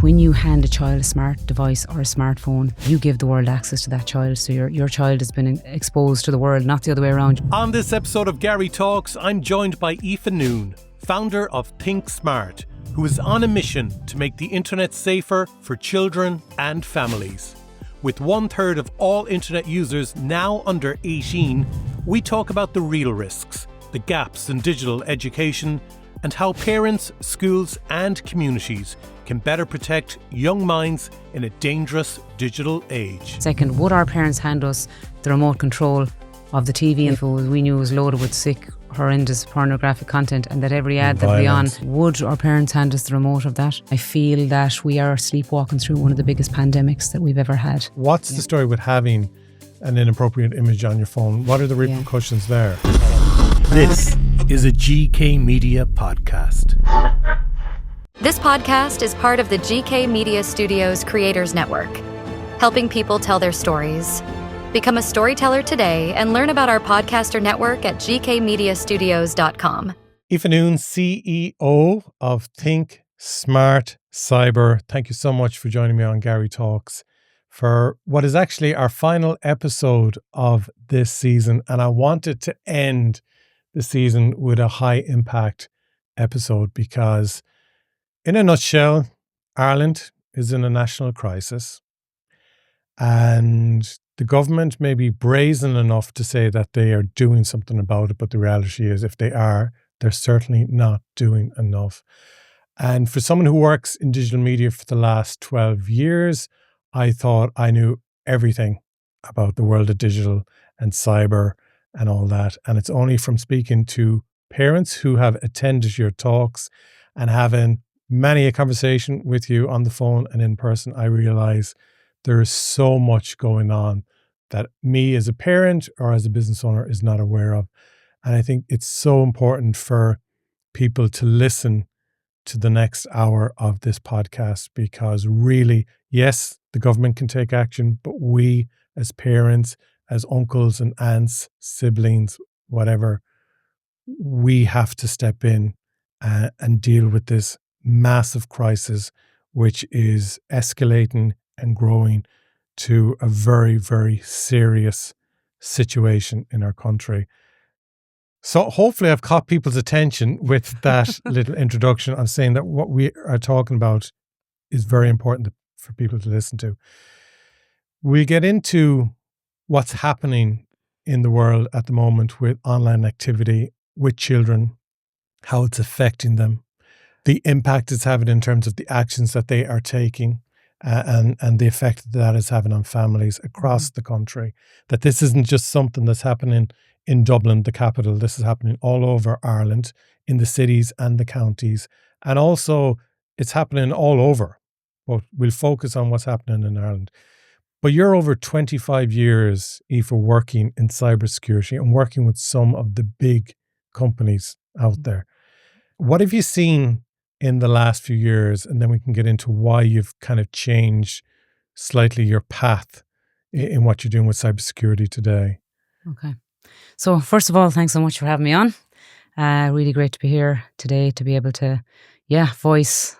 When you hand a child a smart device or a smartphone, you give the world access to that child. So your child has been exposed to the world, not the other way around. On this episode of Garry Talks, I'm joined by Aoife Noone, founder of Think Smart, who is on a mission to make the internet safer for children and families. With 1/3 of all internet users now under 18, we talk about the real risks, the gaps in digital education, and how parents, schools and communities can better protect young minds in a dangerous digital age. Second, would our parents hand us the remote control of the TV if we knew it was loaded with sick, horrendous pornographic content and that every ad that we on, would our parents hand us the remote of that? I feel that we are sleepwalking through one of the biggest pandemics that we've ever had. What's the story with having an inappropriate image on your phone? What are the repercussions there? This is a GK Media podcast. This podcast is part of the GK Media Studios Creators Network, helping people tell their stories. Become a storyteller today and learn about our podcaster network at gkmediastudios.com. Aoife Noone, CEO of Think Smart Cyber. Thank you so much for joining me on Garry Talks for what is actually our final episode of this season. And I wanted to end the season with a high impact episode because, in a nutshell, Ireland is in a national crisis and the government may be brazen enough to say that they are doing something about it, but the reality is if they are, they're certainly not doing enough. And for someone who works in digital media for the last 12 years, I thought I knew everything about the world of digital and cyber and all that. And it's only from speaking to parents who have attended your talks and having many a conversation with you on the phone and in person, I realize there is so much going on that me as a parent or as a business owner is not aware of. And I think it's so important for people to listen to the next hour of this podcast because really, yes, the government can take action, but we as parents, as uncles and aunts, siblings, whatever, we have to step in and deal with this massive crisis, which is escalating and growing to a very, very serious situation in our country. So hopefully I've caught people's attention with that little introduction. I'm saying that what we are talking about is very important for people to listen to. We get into what's happening in the world at the moment with online activity, with children, how it's affecting them, the impact it's having in terms of the actions that they are taking, and the effect that is having on families across the country. That this isn't just something that's happening in Dublin, the capital. This is happening all over Ireland, in the cities and the counties. And also it's happening all over. But we'll focus on what's happening in Ireland. But you're over 25 years, Aoife, working in cybersecurity and working with some of the big companies out there. What have you seen in the last few years? And then we can get into why you've kind of changed slightly your path in what you're doing with cybersecurity today. Okay. So first of all, thanks so much for having me on. Really great to be here today to be able to, voice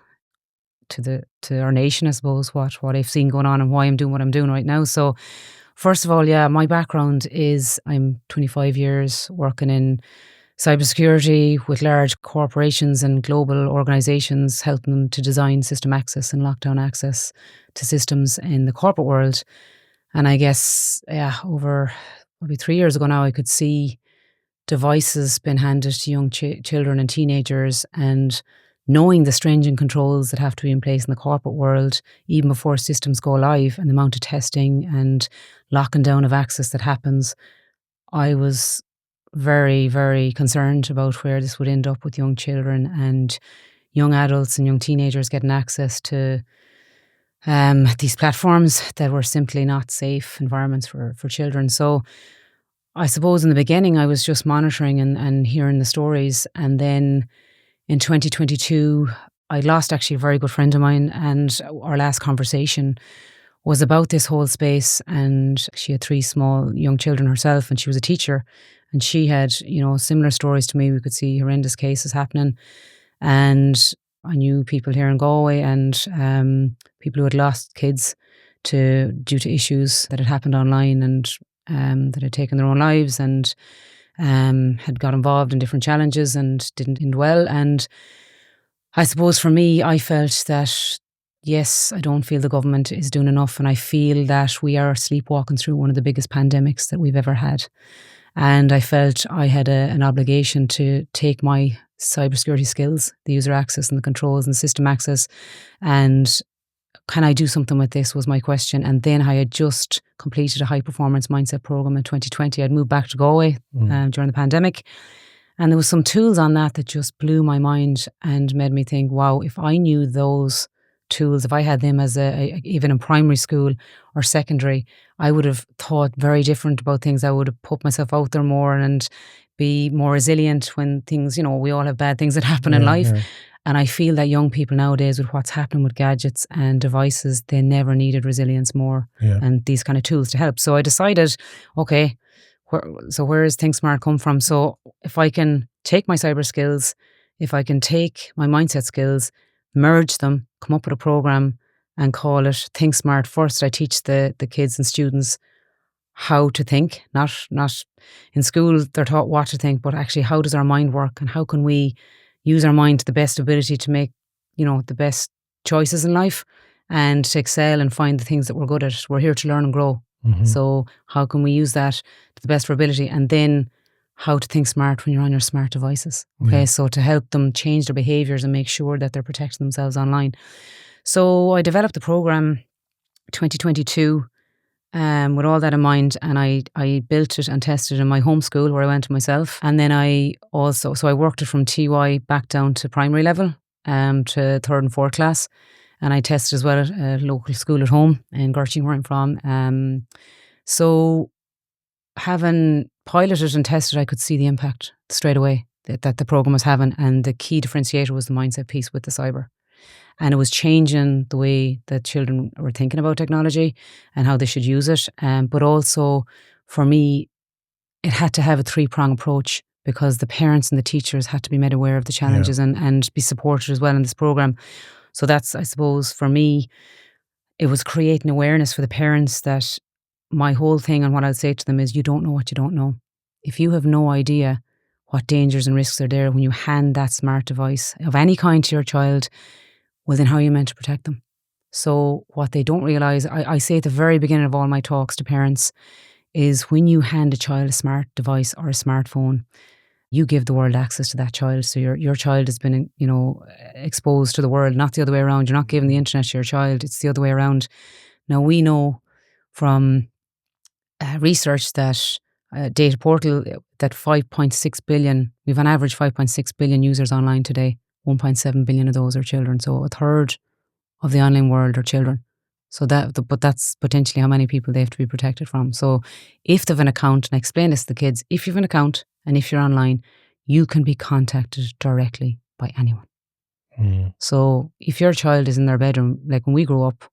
to our nation, I suppose, what I've seen going on and why I'm doing what I'm doing right now. So first of all, my background is I'm 25 years working in cybersecurity with large corporations and global organizations, helping them to design system access and lockdown access to systems in the corporate world. And I guess, over probably 3 years ago now, I could see devices being handed to young children and teenagers, and knowing the stringent controls that have to be in place in the corporate world, even before systems go live, and the amount of testing and locking down of access that happens, I was very, very concerned about where this would end up with young children and young adults and young teenagers getting access to these platforms that were simply not safe environments for children. So I suppose in the beginning I was just monitoring and hearing the stories. And then in 2022, I lost actually a very good friend of mine, and our last conversation was about this whole space. And she had 3 small young children herself, and she was a teacher, and she had, similar stories to me. We could see horrendous cases happening. And I knew people here in Galway and people who had lost kids due to issues that had happened online and that had taken their own lives and had got involved in different challenges and didn't end well. And I suppose for me, I felt that, yes, I don't feel the government is doing enough, and I feel that we are sleepwalking through one of the biggest pandemics that we've ever had. And I felt I had an obligation to take my cybersecurity skills, the user access and the controls and the system access, and can I do something with this was my question. And then I had just completed a high performance mindset program in 2020. I'd moved back to Galway during the pandemic. And there was some tools on that just blew my mind and made me think, wow, if I knew those tools, if I had them as even in primary school or secondary, I would have thought very different about things. I would have put myself out there more and be more resilient when things, we all have bad things that happen in life. Yeah. And I feel that young people nowadays, with what's happening with gadgets and devices, they never needed resilience more and these kind of tools to help. So I decided, okay, where does Think Smart come from? So if I can take my cyber skills, if I can take my mindset skills, merge them, come up with a program and call it Think Smart. First, I teach the kids and students how to think, not in school they're taught what to think, but actually how does our mind work and how can we use our mind to the best ability to make, the best choices in life and to excel and find the things that we're good at. We're here to learn and grow. Mm-hmm. So how can we use that to the best of our ability? And then how to think smart when you're on your smart devices. Okay, so to help them change their behaviours and make sure that they're protecting themselves online. So I developed the program 2022 with all that in mind, and I built it and tested it in my home school where I went to myself. And then I worked it from TY back down to primary level to third and fourth class. And I tested as well at a local school at home in Garchin, where I'm from. So having piloted and tested, I could see the impact straight away that the program was having. And the key differentiator was the mindset piece with the cyber. And it was changing the way that children were thinking about technology and how they should use it. But also, for me, it had to have a three-prong approach because the parents and the teachers had to be made aware of the challenges and be supported as well in this program. So that's, I suppose, for me, it was creating awareness for the parents that my whole thing and what I'd say to them is you don't know what you don't know. If you have no idea what dangers and risks are there when you hand that smart device of any kind to your child, well, then how are you meant to protect them? So what they don't realise, I say at the very beginning of all my talks to parents, is when you hand a child a smart device or a smartphone, you give the world access to that child. So your child has been, exposed to the world, not the other way around. You're not giving the internet to your child. It's the other way around. Now, we know from research that Data Portal, that 5.6 billion, we've on average 5.6 billion users online today. 1.7 billion of those are children. So a third of the online world are children. So but that's potentially how many people they have to be protected from. So if they have an account, and I explain this to the kids, if you have an account and if you're online, you can be contacted directly by anyone. So if your child is in their bedroom, like when we grew up,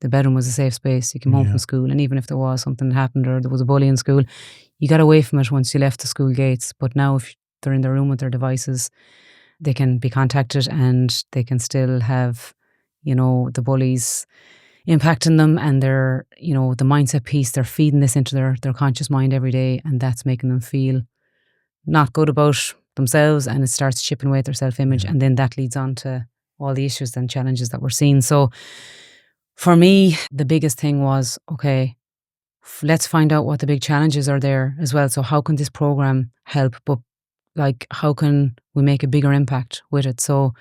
the bedroom was a safe space. You came home from school, and even if there was something that happened or there was a bully in school, you got away from it once you left the school gates. But now if they're in their room with their devices, they can be contacted and they can still have, the bullies impacting them and their, the mindset piece. They're feeding this into their conscious mind every day, and that's making them feel not good about themselves, and it starts chipping away at their self-image, and then that leads on to all the issues and challenges that we're seeing. So for me, the biggest thing was, okay, let's find out what the big challenges are there as well. So how can this program help? But how can we make a bigger impact with it? So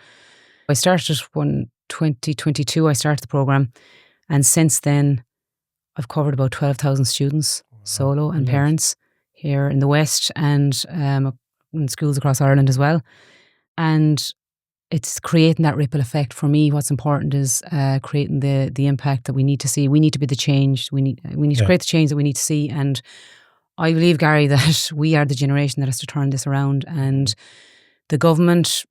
I started when 2022, I started the program. And since then, I've covered about 12,000 students, solo and parents here in the West and in schools across Ireland as well. And it's creating that ripple effect. For me, what's important is creating the impact that we need to see. We need to be the change. We need to create the change that we need to see. And I believe, Garry, that we are the generation that has to turn this around. And the government,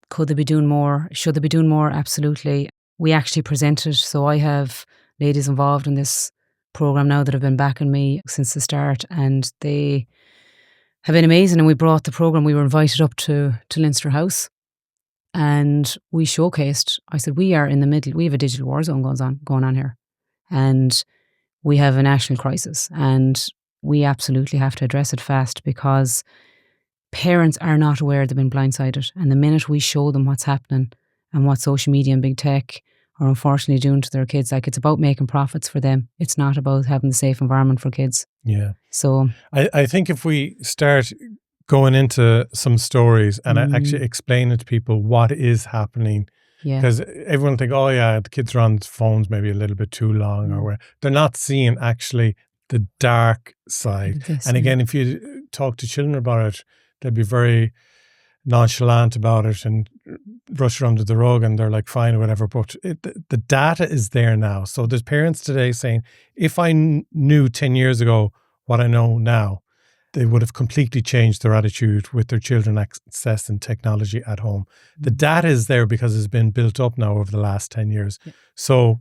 could they be doing more? Should they be doing more? Absolutely. We actually presented. So I have ladies involved in this program now that have been backing me since the start, and they have been amazing. And we brought the program. We were invited up to Leinster House, and we showcased, I said, we are in the middle, we have a digital war zone going on here. And we have a national crisis, and we absolutely have to address it fast, because parents are not aware they've been blindsided. And the minute we show them what's happening and what social media and big tech are unfortunately doing to their kids, like, it's about making profits for them. It's not about having a safe environment for kids. Yeah. So I think if we start going into some stories and actually explaining to people what is happening, because everyone think, oh yeah, the kids are on phones maybe a little bit too long, or where they're not seeing actually the dark side. And again, if you talk to children about it, they'll be very nonchalant about it and brush it under the rug, and they're like, fine, whatever. But the data is there now. So there's parents today saying, if I knew 10 years ago what I know now, they would have completely changed their attitude with their children accessing technology at home. The data is there because it's been built up now over the last 10 years. Yeah. So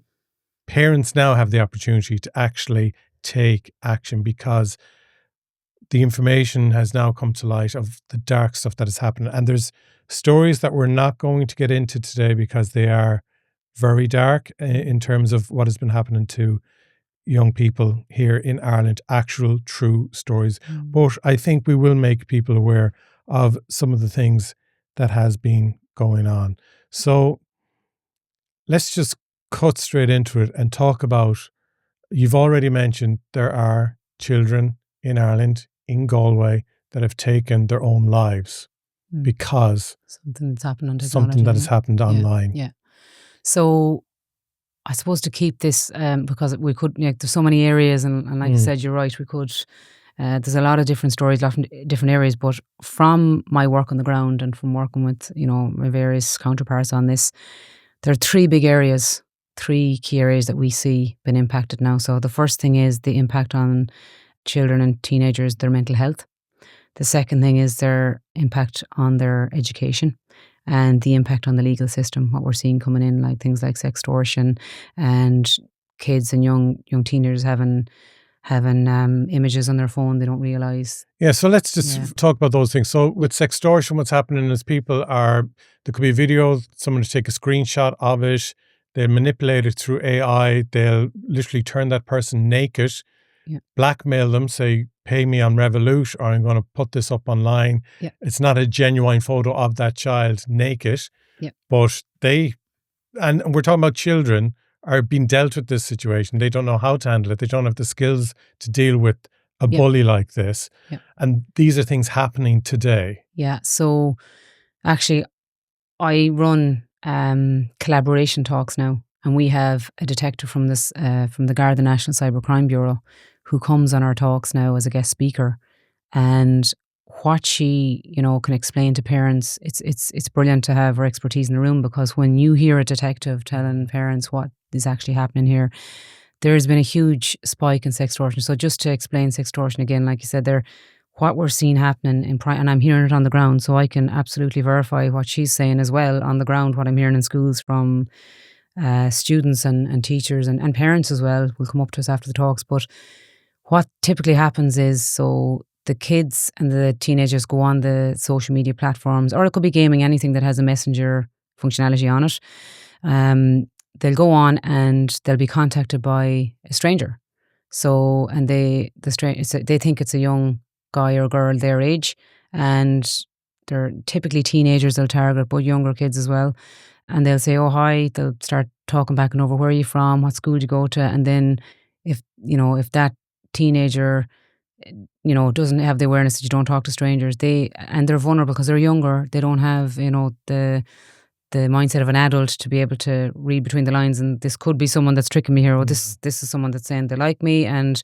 parents now have the opportunity to actually take action, because the information has now come to light of the dark stuff that is happening. And there's stories that we're not going to get into today because they are very dark in terms of what has been happening to young people here in Ireland, actual true stories. But I think we will make people aware of some of the things that has been going on. So let's just cut straight into it and talk about, you've already mentioned there are children in Ireland, in Galway, that have taken their own lives because something that's happened on technology. Something that has happened online. Yeah. So I suppose to keep this, because we could, there's so many areas, and like you said, you're right, we could, there's a lot of different stories, lot of different areas, but from my work on the ground and from working with, my various counterparts on this, there are three key areas that we see been impacted now. So the first thing is the impact on children and teenagers, their mental health. The second thing is their impact on their education, and the impact on the legal system, what we're seeing coming in, like things like sextortion and kids and young teenagers having images on their phone they don't realise. Yeah, so let's just talk about those things. So with sextortion, what's happening is there could be a video, someone to take a screenshot of it, they'll manipulate it through AI, they'll literally turn that person naked, blackmail them, say, pay me on Revolut, or I'm going to put this up online. Yeah. It's not a genuine photo of that child naked, but and we're talking about children, are being dealt with this situation. They don't know how to handle it. They don't have the skills to deal with a bully like this. Yeah. And these are things happening today. Yeah. So actually, I run collaboration talks now, and we have a detective from the Garda National Cybercrime Bureau who comes on our talks now as a guest speaker, and what she can explain to parents, it's brilliant to have her expertise in the room, because when you hear a detective telling parents what is actually happening here, there's been a huge spike in sextortion. So just to explain sextortion again, like you said there, what we're seeing happening and I'm hearing it on the ground, so I can absolutely verify what she's saying as well on the ground, what I'm hearing in schools from students and teachers and parents as well will come up to us after the talks. But what typically happens is, so the kids and the teenagers go on the social media platforms, or it could be gaming, anything that has a messenger functionality on it. They'll go on and they'll be contacted by a stranger. So, and they think it's a young guy or girl their age, and they're typically teenagers they'll target, but younger kids as well. And they'll say, oh, hi, they'll start talking back and over, where are you from, what school do you go to? And then if that teenager, doesn't have the awareness that you don't talk to strangers, and they're vulnerable because they're younger, they don't have, the mindset of an adult to be able to read between the lines, and this could be someone that's tricking me here, or this is someone that's saying they like me, and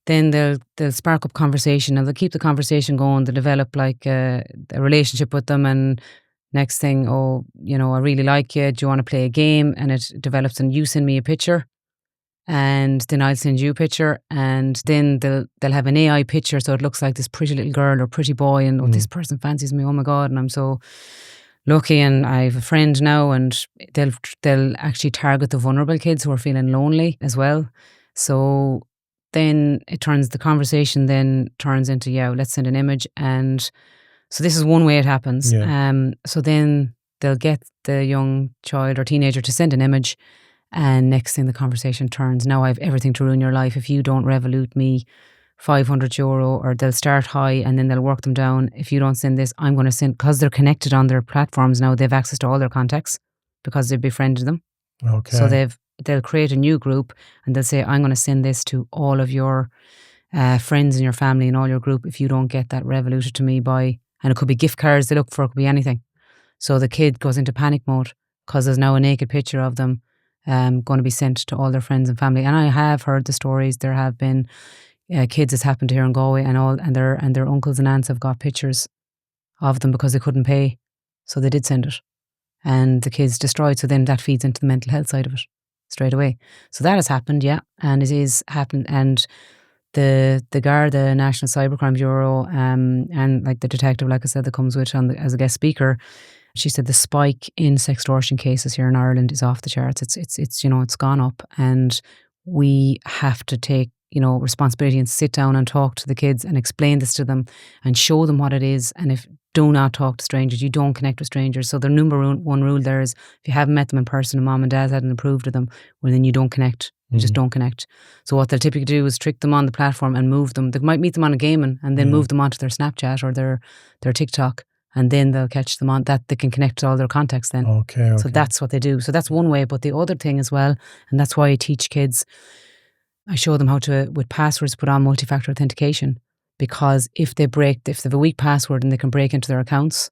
then they'll spark up conversation, and they'll keep the conversation going, they'll develop like a relationship with them, and next thing, I really like you, do you want to play a game? And it develops, and you send me a picture, and then I'll send you a picture, and then they'll have an AI picture, so it looks like this pretty little girl or pretty boy, and this person fancies me, oh my God, and I'm so lucky, and I have a friend now, and they'll actually target the vulnerable kids who are feeling lonely as well. So then the conversation then turns into, let's send an image, and so this is one way it happens. Yeah. So then they'll get the young child or teenager to send an image, and next thing the conversation turns, now I have everything to ruin your life if you don't Revolut me €500, or they'll start high and then they'll work them down. If you don't send this, I'm going to send, because they're connected on their platforms now, they've access to all their contacts because they've befriended them. Okay. So they'll create a new group and they'll say, I'm going to send this to all of your friends in your family and all your group if you don't get that Revoluted to me by, and it could be gift cards they look for, it could be anything. So the kid goes into panic mode because there's now a naked picture of them going to be sent to all their friends and family. And I have heard the stories. There have been kids, it's happened here in Galway, and their uncles and aunts have got pictures of them because they couldn't pay, so they did send it, and the kids destroyed. So then that feeds into the mental health side of it straight away. So that has happened, yeah, and it is happened. And the GAR, the National Cybercrime Bureau, and like the detective, like I said, that comes with as a guest speaker, she said the spike in sextortion cases here in Ireland is off the charts. It's it's gone up, and we have to take responsibility and sit down and talk to the kids and explain this to them and show them what it is. And if do not talk to strangers, you don't connect with strangers. So the number one rule there is, if you haven't met them in person and mom and dad hadn't approved of them, well then you don't connect. You just don't connect. So what they'll typically do is trick them on the platform and move them. They might meet them on a gaming and then move them onto their Snapchat or their TikTok, and then they'll catch them on that. They can connect to all their contacts then. Okay. So that's what they do. So that's one way. But the other thing as well, and that's why I teach kids, I show them how to, with passwords, put on multi-factor authentication, because if they have a weak password and they can break into their accounts,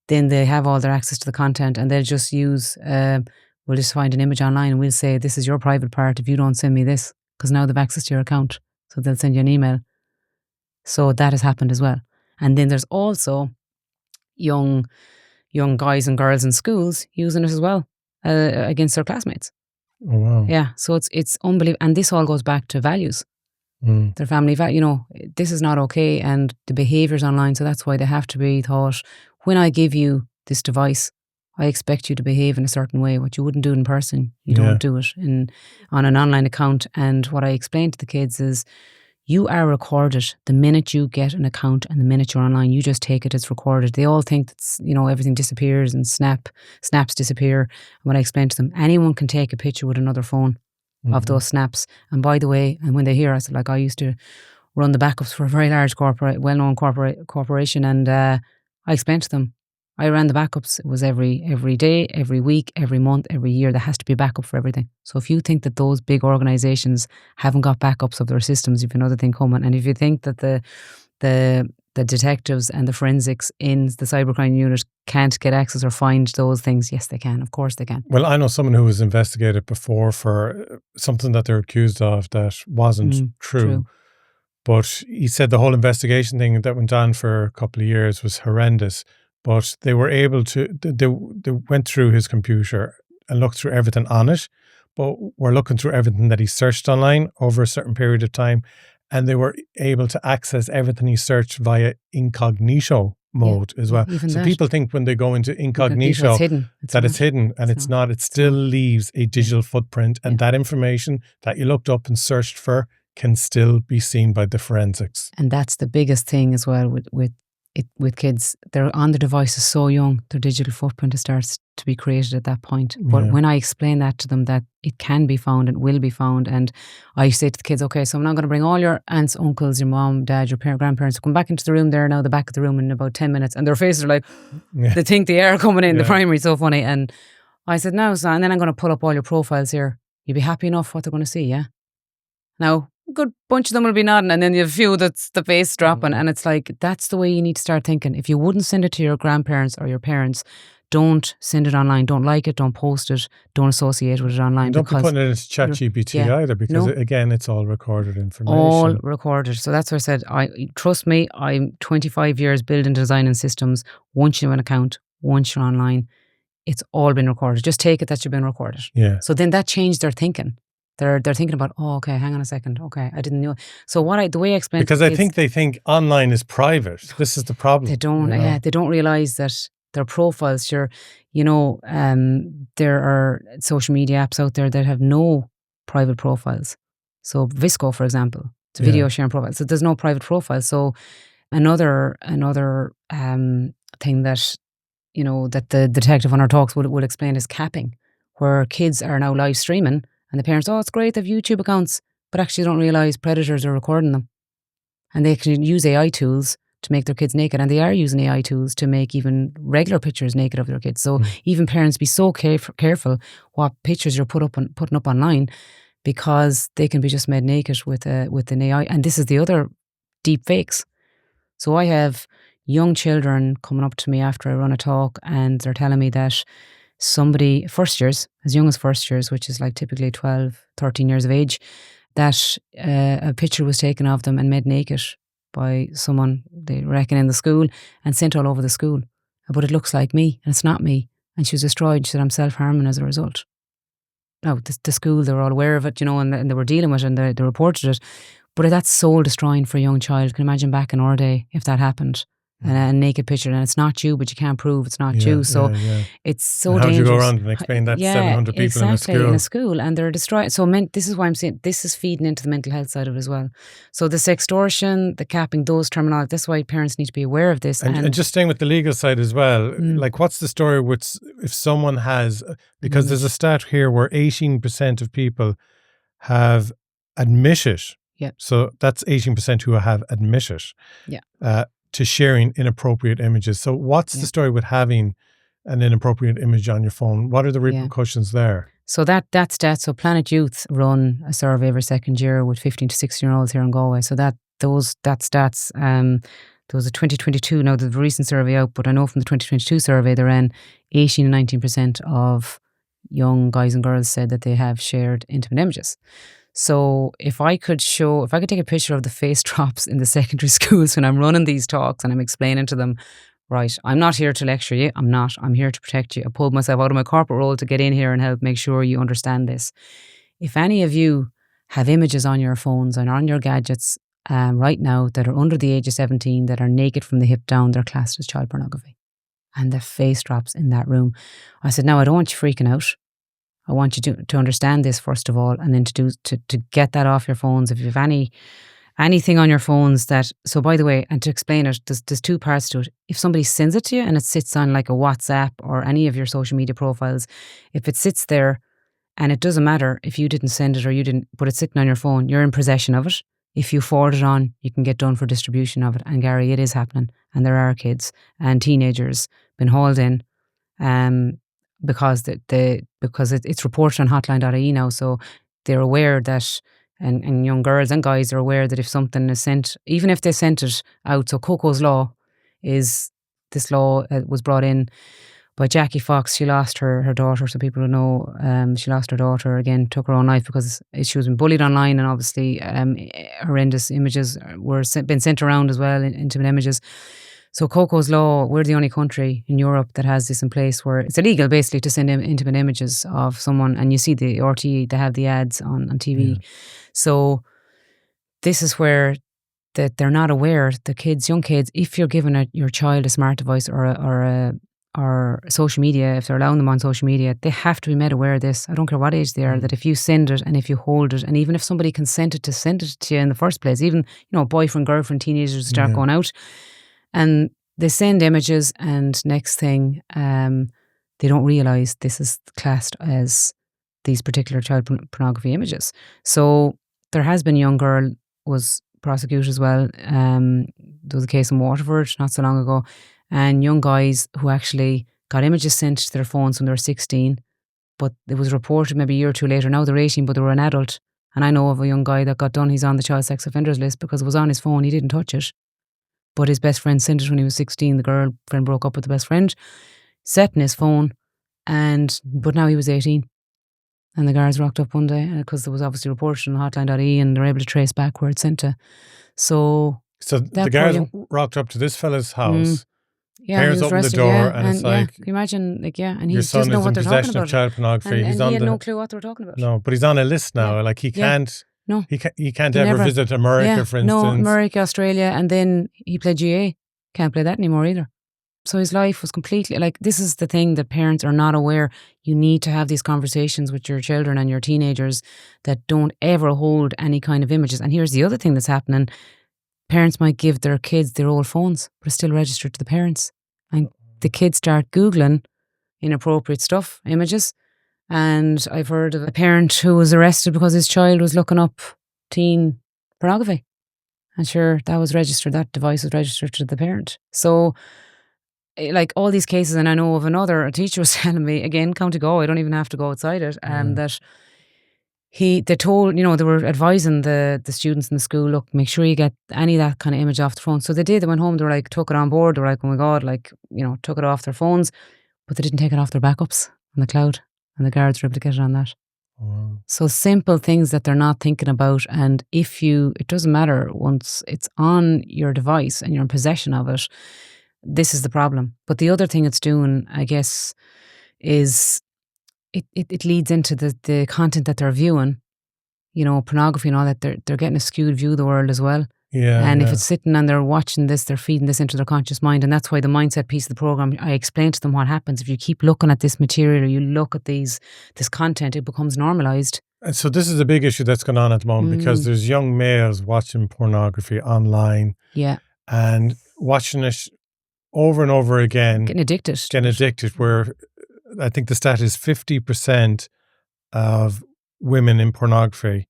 then they have all their access to the content, and they'll just use, we'll just find an image online and we'll say, this is your private part if you don't send me this, because now they've access to your account. So they'll send you an email. So that has happened as well. And then there's also young guys and girls in schools using it as well against their classmates. Oh, wow. Yeah, so it's unbelievable. And this all goes back to values. Their family value, this is not okay, and the behaviours online, so that's why they have to be taught, when I give you this device, I expect you to behave in a certain way. What you wouldn't do in person, you don't do it on an online account. And what I explain to the kids is, you are recorded the minute you get an account, and the minute you're online, you just take it, it's recorded. They all think that's, everything disappears and snaps disappear. And when I explain to them, anyone can take a picture with another phone of those snaps. And by the way, and when they hear, I said, like, I used to run the backups for a very large well-known corporation, and I explained to them, I ran the backups. It was every day, every week, every month, every year. There has to be a backup for everything. So if you think that those big organisations haven't got backups of their systems, you've another thing coming. And if you think that the detectives and the forensics in the cybercrime unit can't get access or find those things, yes, they can. Of course they can. Well, I know someone who was investigated before for something that they're accused of that wasn't true. But he said the whole investigation thing that went on for a couple of years was horrendous. But they were able to, they went through his computer and looked through everything on it, but were looking through everything that he searched online over a certain period of time. And they were able to access everything he searched via incognito mode as well. So that. People think when they go into incognito it's hidden. It's hidden, and it's not. It still leaves a digital footprint, and that information that you looked up and searched for can still be seen by the forensics. And that's the biggest thing as well with kids. They're on the devices so young, their digital footprint starts to be created at that point. But when I explain that to them, that it can be found and will be found, and I say to the kids, okay, so I'm not going to bring all your aunts, uncles, your mom, dad, your grandparents, come back into the room there now, the back of the room, in about 10 minutes, and their faces are like, they think they are coming in, the primary, so funny. And I said, no, so, and then I'm going to pull up all your profiles here. You'll be happy enough what they're going to see, yeah? Now, a good bunch of them will be nodding, and then you have a few that's the face dropping, and it's like, that's the way you need to start thinking. If you wouldn't send it to your grandparents or your parents, don't send it online. Don't like it, don't post it, don't associate with it online. Don't be putting it into ChatGPT either, because again, it's all recorded information. All recorded. So that's what I said. Trust me, I'm 25 years building, designing systems. Once you have an account, once you're online, it's all been recorded. Just take it that you've been recorded. Yeah. So then that changed their thinking. They're thinking about, oh, okay, hang on a second. Okay, I didn't know. So the way I explained, because I think they think online is private. This is the problem. They don't. They don't realize that their profiles. Sure, there are social media apps out there that have no private profiles. So Visco, for example, it's a video sharing profile. So there's no private profile. So another thing that that the detective on our talks would explain as capping, where kids are now live streaming and the parents, it's great, they have YouTube accounts, but actually don't realise predators are recording them. And they can use AI tools to make their kids naked, and they are using AI tools to make even regular pictures naked of their kids. So even parents, be so careful what pictures you're putting up online, because they can be just made naked with an AI. And this is the other deepfakes. So I have young children coming up to me after I run a talk, and they're telling me that somebody, first years, as young as first years, which is like typically 12, 13 years of age, that a picture was taken of them and made naked by someone, they reckon, in the school, and sent all over the school. But it looks like me, and it's not me. And she was destroyed. She said, I'm self-harming as a result. Now, the school, they were all aware of it, and they were dealing with it, and they reported it. But that's soul destroying for a young child. Can you imagine back in our day if that happened? And a naked picture, and it's not you, but you can't prove it's not you. So it's so dangerous. How do you go around and explain that to 700 people in a school, and they're destroyed. So this is why I'm saying this is feeding into the mental health side of it as well. So the sextortion, the capping, those terminology, that's why parents need to be aware of this. And just staying with the legal side as well, like what's the story with if someone has, because there's a stat here where 18% of people have admitted. Yeah. So that's 18% who have admitted. Yeah. To sharing inappropriate images. So what's the story with having an inappropriate image on your phone? What are the repercussions there? So that's that. So Planet Youth run a survey every second year with 15 to 16-year-olds here in Galway. So that stats, there was a 2022, now the recent survey out, but I know from the 2022 survey they ran 18 and 19% of young guys and girls said that they have shared intimate images. So if I could take a picture of the face drops in the secondary schools when I'm running these talks and I'm explaining to them, right, I'm not here to lecture you. I'm here to protect you. I pulled myself out of my corporate role to get in here and help make sure you understand this. If any of you have images on your phones and on your gadgets right now that are under the age of 17 that are naked from the hip down, they're classed as child pornography. And the face drops in that room. I said, now I don't want you freaking out. I want you to understand this first of all, and then to get that off your phones. If you have anything on your phones that, so by the way, and to explain it, there's two parts to it. If somebody sends it to you and it sits on like a WhatsApp or any of your social media profiles, if it sits there, and it doesn't matter if you didn't send it or you didn't, but it's sitting on your phone, you're in possession of it. If you forward it on, you can get done for distribution of it. And Gary, it is happening, and there are kids and teenagers been hauled in. Because it's reported on hotline.ie now, so they're aware that, and young girls and guys are aware that if something is sent, even if they sent it out, so Coco's law was brought in by Jackie Fox. She lost her daughter, so people who know, she lost her daughter, again, took her own life because she was been bullied online, and obviously horrendous images were been sent around as well, intimate images. So Coco's law, we're the only country in Europe that has this in place where it's illegal basically to send intimate images of someone, and you see the RTE, they have the ads on TV. Yeah. So this is where that they're not aware, the kids, young kids, if you're giving your child a smart device or social media, if they're allowing them on social media, they have to be made aware of this. I don't care what age they are, that if you send it and if you hold it, and even if somebody consented to send it to you in the first place, even, boyfriend, girlfriend, teenagers start going out, and they send images, and next thing, they don't realise this is classed as these particular child pornography images. So there has been a young girl was prosecuted as well. There was a case in Waterford not so long ago, and young guys who actually got images sent to their phones when they were 16, but it was reported maybe a year or two later, now they're 18, but they were an adult. And I know of a young guy that got done, he's on the child sex offenders list because it was on his phone, he didn't touch it. But his best friend sent it when he was 16. The girlfriend broke up with the best friend, set in his phone, but now he was 18. And the guards rocked up one day because there was obviously reported on hotline.ie, and they're able to trace back where it's sent to. So the guards rocked up to this fella's house. Parents opened the door, and it's like, can you imagine, and he your doesn't know what they're talking about. Your son is in possession of child pornography. And he had no clue what they were talking about. No, but he's on a list now. Like he can't. No, he can't ever visit America, for instance. No, America, Australia, and then he played GA. Can't play that anymore either. So his life was completely this is the thing that parents are not aware. You need to have these conversations with your children and your teenagers that don't ever hold any kind of images. And here's the other thing that's happening: parents might give their kids their old phones, but it's still registered to the parents. And the kids start Googling inappropriate stuff, images. And I've heard of a parent who was arrested because his child was looking up teen pornography. And sure, that device was registered to the parent. So, like all these cases, and I know of a teacher was telling me, again, County Go, I don't even have to go outside it, that they told, they were advising the students in the school, look, make sure you get any of that kind of image off the phone. So they did, they went home, they were like, took it on board, they were like, oh my God, took it off their phones, but they didn't take it off their backups on the cloud, and the guards were able to get it on that. Wow. So simple things that they're not thinking about, and it doesn't matter once it's on your device and you're in possession of it, this is the problem. But the other thing it's doing, I guess, is it leads into the content that they're viewing, pornography and all that. They're getting a skewed view of the world as well. Yeah. And if it's sitting and they're watching this, they're feeding this into their conscious mind. And that's why the mindset piece of the program, I explain to them what happens if you keep looking at this material, or you look at this content, it becomes normalized. And so this is a big issue that's going on at the moment, because there's young males watching pornography online. Yeah. And watching it over and over again. Getting addicted. Where I think the stat is 50% of women in pornography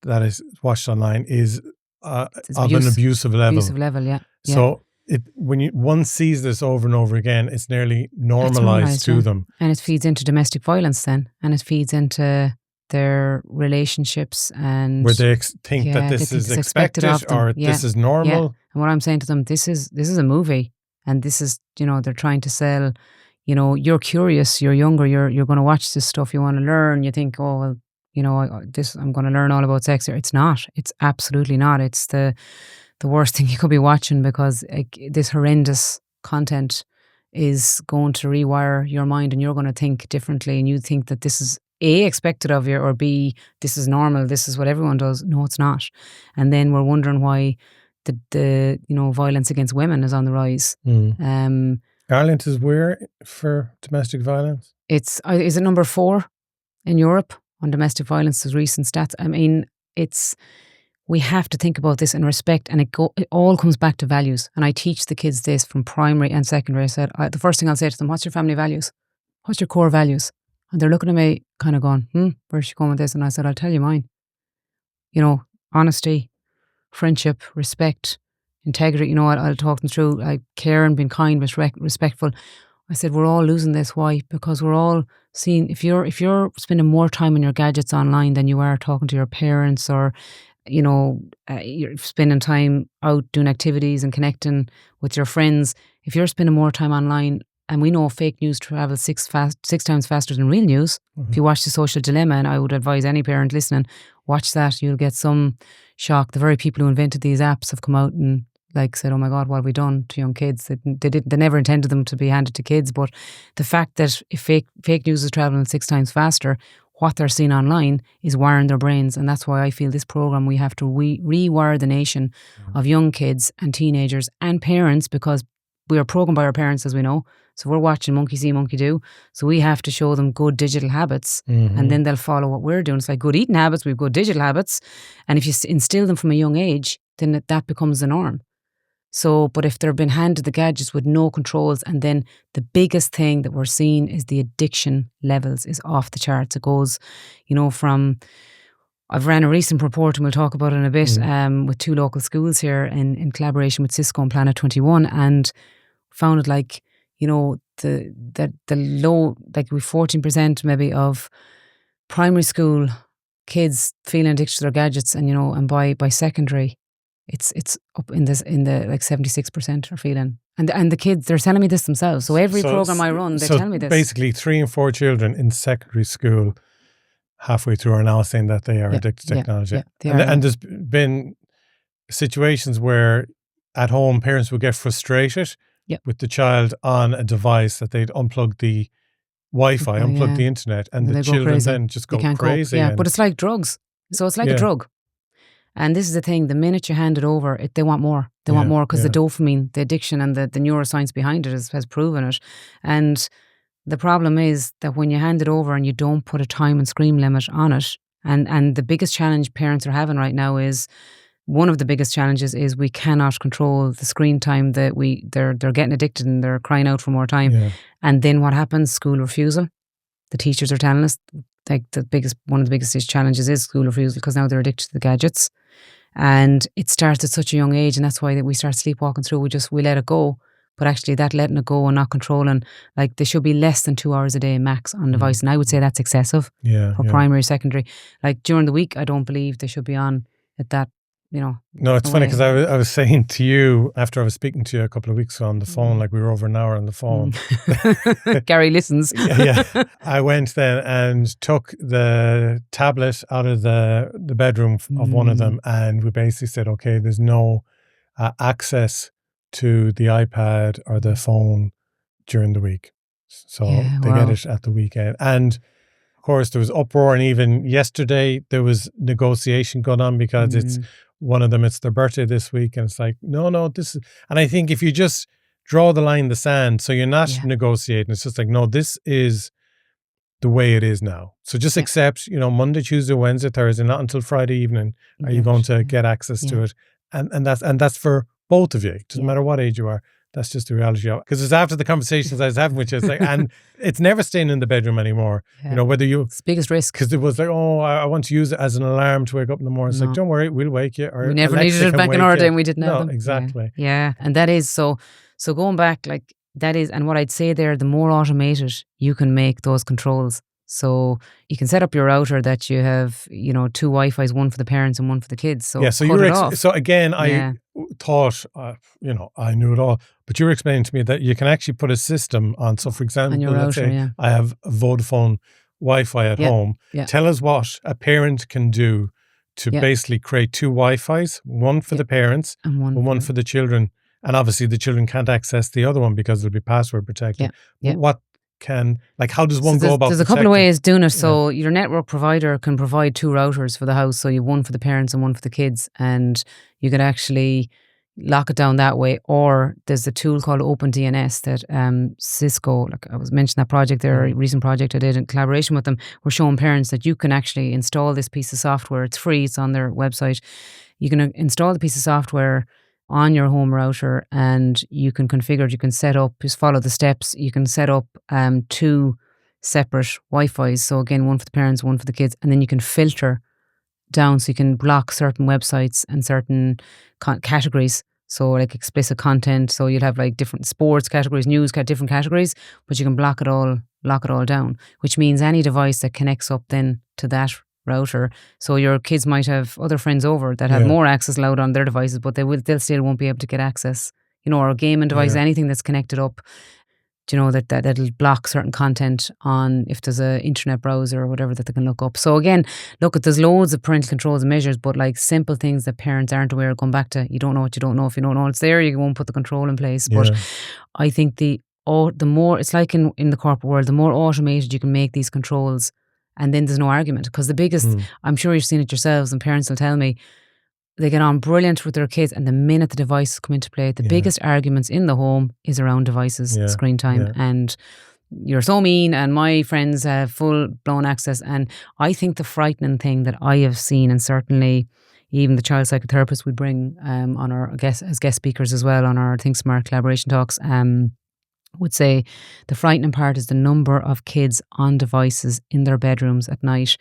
that is watched online is of an abusive level. Abusive level, yeah. So when one sees this over and over again, it's nearly normalized to them. And it feeds into domestic violence then. And it feeds into their relationships, and where they think that this is expected of them, or this is normal. Yeah. And what I'm saying to them, this is a movie, and this is, they're trying to sell, you're curious, you're younger, you're going to watch this stuff, you want to learn, you think, oh, well, I'm going to learn all about sex here. It's not. It's absolutely not. It's the worst thing you could be watching, because this horrendous content is going to rewire your mind, and you're going to think differently, and you think that this is A, expected of you, or B, this is normal, this is what everyone does. No, it's not. And then we're wondering why the violence against women is on the rise. Ireland is where for domestic violence? Is it number 4 in Europe on domestic violence? There's recent stats. I mean, we have to think about this in respect, and it all comes back to values. And I teach the kids this from primary and secondary. I said, the first thing I'll say to them, what's your family values? What's your core values? And they're looking at me kind of going, where's she going with this? And I said, I'll tell you mine. Honesty, friendship, respect, integrity. I'll talk them through, like caring, being kind, respectful. I said, we're all losing this. Why? Because we're all seeing, if you're spending more time on your gadgets online than you are talking to your parents, or you're spending time out doing activities and connecting with your friends. If you're spending more time online, and we know fake news travels 6 times faster than real news. If you watch The Social Dilemma, and I would advise any parent listening, watch that, you'll get some shock. The very people who invented these apps have come out and said, oh my God, what have we done to young kids? They never intended them to be handed to kids, but the fact that if fake news is travelling 6 times faster, what they're seeing online is wiring their brains. And that's why I feel this program, we have to rewire the nation of young kids and teenagers and parents, because we are programmed by our parents, as we know. So we're watching monkey see, monkey do. So we have to show them good digital habits, and then they'll follow what we're doing. It's like good eating habits, we've good digital habits. And if you instill them from a young age, then that becomes the norm. So, but if they're being handed the gadgets with no controls, and then the biggest thing that we're seeing is the addiction levels is off the charts. It goes, from, I've ran a recent report, and we'll talk about it in a bit, with 2 local schools here in collaboration with Cisco and Planet 21, and found it the low, with 14% maybe of primary school kids feeling addicted to their gadgets, and and by secondary, it's up in the 76% are feeling, and the kids, they're telling me this themselves. So every program I run, they tell me this. Basically, 3 in 4 children in secondary school halfway through are now saying that they are addicted to technology. And there's been situations where at home parents will get frustrated with the child on a device that they'd unplug the Wi-Fi, unplug the internet, and the children then just go crazy. But it's like drugs. So it's like a drug. And this is the thing, the minute you hand it over, they want more. They want more, because the dopamine, the addiction, and the neuroscience behind it has proven it. And the problem is that when you hand it over and you don't put a time and screen limit on it, and the biggest challenge parents are having right now is one of the biggest challenges is we cannot control the screen time that they're getting addicted and they're crying out for more time. Yeah. And then what happens? School refusal. The teachers are telling us like one of the biggest challenges is school refusal because now they're addicted to the gadgets. And it starts at such a young age, and that's why we start sleepwalking through. We let it go. But actually that letting it go and not controlling, like they should be less than 2 hours a day max on device. And I would say that's excessive for primary, secondary. Like during the week, I don't believe they should be on at that, No, it's funny because I was saying to you after I was speaking to you a couple of weeks ago on the phone, like we were over an hour on the phone. Gary listens. Yeah. I went then and took the tablet out of the bedroom of one of them, and we basically said, okay, there's no access to the iPad or the phone during the week. So they get it at the weekend. And of course there was uproar, and even yesterday there was negotiation going on because it's one of them, it's their birthday this week, and it's like, no, this is, and I think if you just draw the line in the sand, so you're not negotiating, it's just like, no, this is the way it is now. So just accept, Monday, Tuesday, Wednesday, Thursday, not until Friday evening are you going to get access to it. And that's for both of you. It doesn't matter what age you are. That's just the reality of it. Because it's after the conversations I was having with you, it's like, and it's never staying in the bedroom anymore. Whether you... It's the biggest risk. Because it was like, I want to use it as an alarm to wake up in the morning. It's like, don't worry, we'll wake you. Or we never Alexa needed it back in our day and we didn't have them. Exactly. Yeah. And that is, so going back, like that is, and what I'd say there, the more automated you can make those controls. So you can set up your router that you have, 2 Wi-Fis, one for the parents and one for the kids. So so again, I thought, I knew it all, but you were explaining to me that you can actually put a system on. So for example, let's say I have a Vodafone Wi-Fi at home. Tell us what a parent can do to basically create 2 Wi-Fis, one for the parents and one for the children. And obviously the children can't access the other one because it'll be password protected. What how does one go about There's a couple of ways doing it. So your network provider can provide 2 routers for the house. So you have one for the parents and one for the kids, and you could actually lock it down that way. Or there's a tool called OpenDNS that Cisco, like I was mentioning that project there, a recent project I did in collaboration with them, we're showing parents that you can actually install this piece of software. It's free, it's on their website. You can install the piece of software on your home router, and you can configure it, you can set up, just follow the steps, you can set up 2 separate Wi-Fis. So again, one for the parents, one for the kids, and then you can filter down, so you can block certain websites and certain categories. So like explicit content, so you'll have like different sports categories, news, different categories, but you can lock it all down, which means any device that connects up then to that router. So your kids might have other friends over that have more access allowed on their devices, but they'll still won't be able to get access, or a gaming device, anything that's connected up, that'll block certain content on if there's a internet browser or whatever that they can look up. So again, there's loads of parental controls and measures, but like simple things that parents aren't aware of, going back to, you don't know what you don't know. If you don't know it's there, you won't put the control in place. But I think the more, it's like in the corporate world, the more automated you can make these controls, and then there's no argument. Because the biggest, I'm sure you've seen it yourselves, and parents will tell me, they get on brilliant with their kids, and the minute the devices come into play, the biggest arguments in the home is around devices, screen time, and you're so mean, and my friends have full-blown access. And I think the frightening thing that I have seen, and certainly even the child psychotherapist we bring on our as guest speakers as well on our Think Smart collaboration talks, would say the frightening part is the number of kids on devices in their bedrooms at night,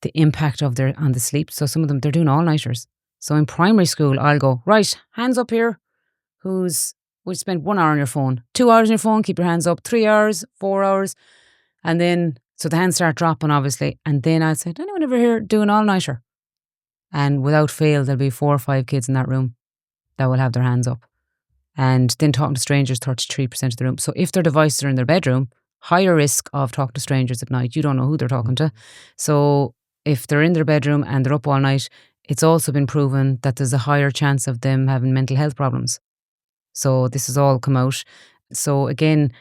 the impact of on the sleep. So some of them, they're doing all-nighters. So in primary school, I'll go, right, hands up here. Would spend 1 hour on your phone, 2 hours on your phone, keep your hands up, 3 hours, 4 hours. And then, so the hands start dropping, obviously. And then I'd say, anyone ever here do an all-nighter? And without fail, there'll be 4 or 5 kids in that room that will have their hands up. And then talking to strangers, 33% of the room. So if their devices are in their bedroom, higher risk of talking to strangers at night. You don't know who they're talking to. So if they're in their bedroom and they're up all night, it's also been proven that there's a higher chance of them having mental health problems. So this has all come out. So again,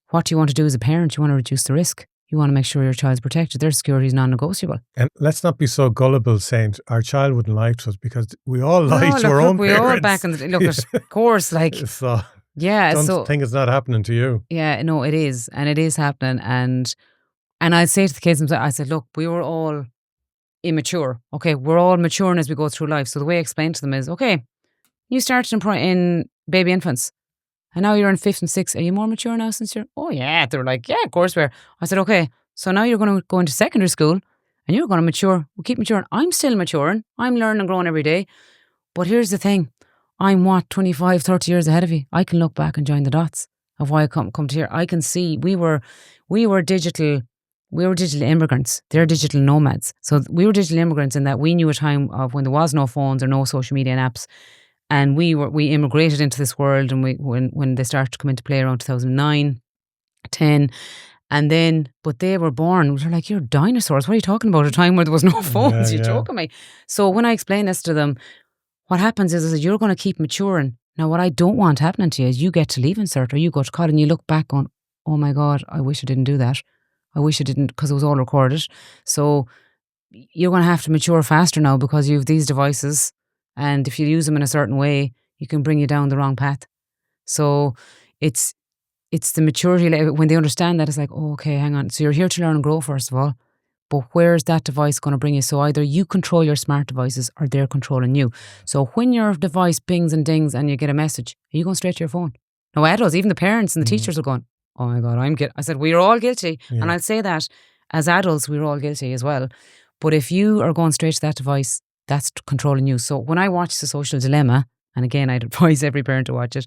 what do you want to do as a parent? You want to reduce the risk. You want to make sure your child's protected. Their security is non-negotiable. And let's not be so gullible saying our child wouldn't lie to us, because we all lie to our own parents. We all back in the look. Of course, like so, don't think it's not happening to you. Yeah, no, it is, and it is happening. And I say to the kids, I said, look, we were all immature. Okay, we're all maturing as we go through life. So the way I explain to them is, okay, you started in baby infants, and now you're in 5th and 6th. Are you more mature now since you're? Oh yeah. They're like, yeah, of course we're. I said, okay, so now you're going to go into secondary school, and you're going to mature. We'll keep maturing. I'm still maturing. I'm learning and growing every day. But here's the thing. I'm 25, 30 years ahead of you. I can look back and join the dots of why I come to here. I can see we were digital immigrants. They're digital nomads. So we were digital immigrants in that we knew a time of when there was no phones or no social media and apps. And we immigrated into this world, and when they started to come into play around 2009, 10, and then, but they were born, they're like, you're dinosaurs. What are you talking about? A time where there was no phones. You're joking me. So when I explain this to them, what happens is you're going to keep maturing. Now, what I don't want happening to you is you get to leave insert or you go to college and you look back on, oh my God, I wish I didn't do that. I wish I didn't, because it was all recorded. So you're going to have to mature faster now because you have these devices. And if you use them in a certain way, you can bring you down the wrong path. So it's the maturity level. When they understand that, it's like, oh, okay, hang on. So you're here to learn and grow, first of all. But where's that device going to bring you? So either you control your smart devices or they're controlling you. So when your device pings and dings and you get a message, are you going straight to your phone? No, adults, even the parents and the teachers are going, oh my God, I said, we're all guilty. Yeah. And I'll say that as adults, we're all guilty as well. But if you are going straight to that device, that's controlling you. So when I watch The Social Dilemma, and again, I'd advise every parent to watch it.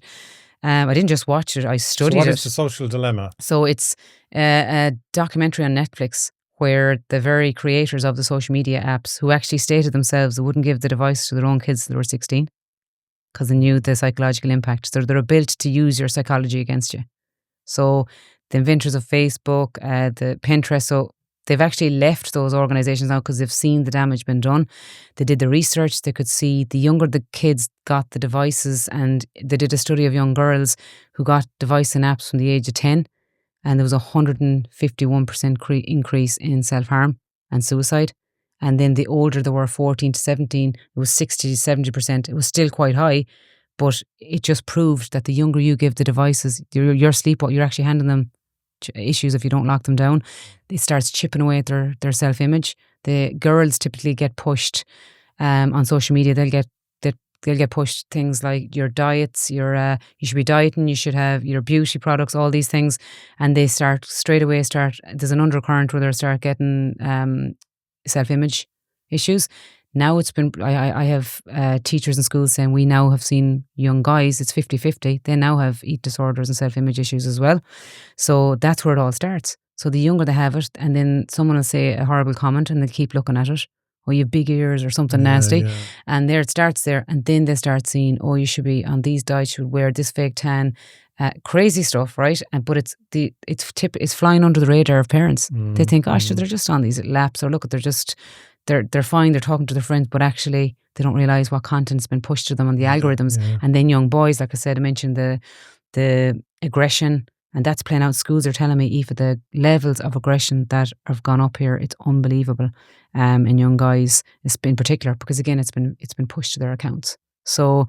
I didn't just watch it, I studied it. So what is The Social Dilemma? So it's a documentary on Netflix where the very creators of the social media apps, who actually stated themselves they wouldn't give the device to their own kids till they were 16 because they knew the psychological impact. So they're built to use your psychology against you. So the inventors of Facebook, the Pinterest, so they've actually left those organisations now because they've seen the damage been done. They did the research. They could see the younger the kids got the devices, and they did a study of young girls who got device and apps from the age of 10, and there was a 151% increase in self-harm and suicide. And then the older they were, 14 to 17, it was 60 to 70%. It was still quite high, but it just proved that the younger you give the devices, your sleep, you're actually handing them issues if you don't lock them down. It starts chipping away at their self-image. The girls typically get pushed on social media. They'll get pushed things like your diets, you should be dieting, you should have your beauty products, all these things, and they straight away there's an undercurrent where they start getting self-image issues. Now it's been, I have teachers in schools saying we now have seen young guys, it's 50-50, they now have eat disorders and self-image issues as well. So that's where it all starts. So the younger they have it, and then someone will say a horrible comment and they keep looking at it. Oh, you have big ears or something nasty. Yeah. And there it starts there. And then they start seeing, oh, you should be on these diets, you should wear this fake tan, crazy stuff, right? But it's flying under the radar of parents. They think, gosh, they're just on these laps, or look, they're fine, they're talking to their friends, but actually they don't realise what content's been pushed to them on the algorithms. Yeah. And then young boys, like I said, I mentioned the aggression, and that's playing out. Schools are telling me, Aoife, the levels of aggression that have gone up here, it's unbelievable. In young guys, in particular, because again, it's been pushed to their accounts. So,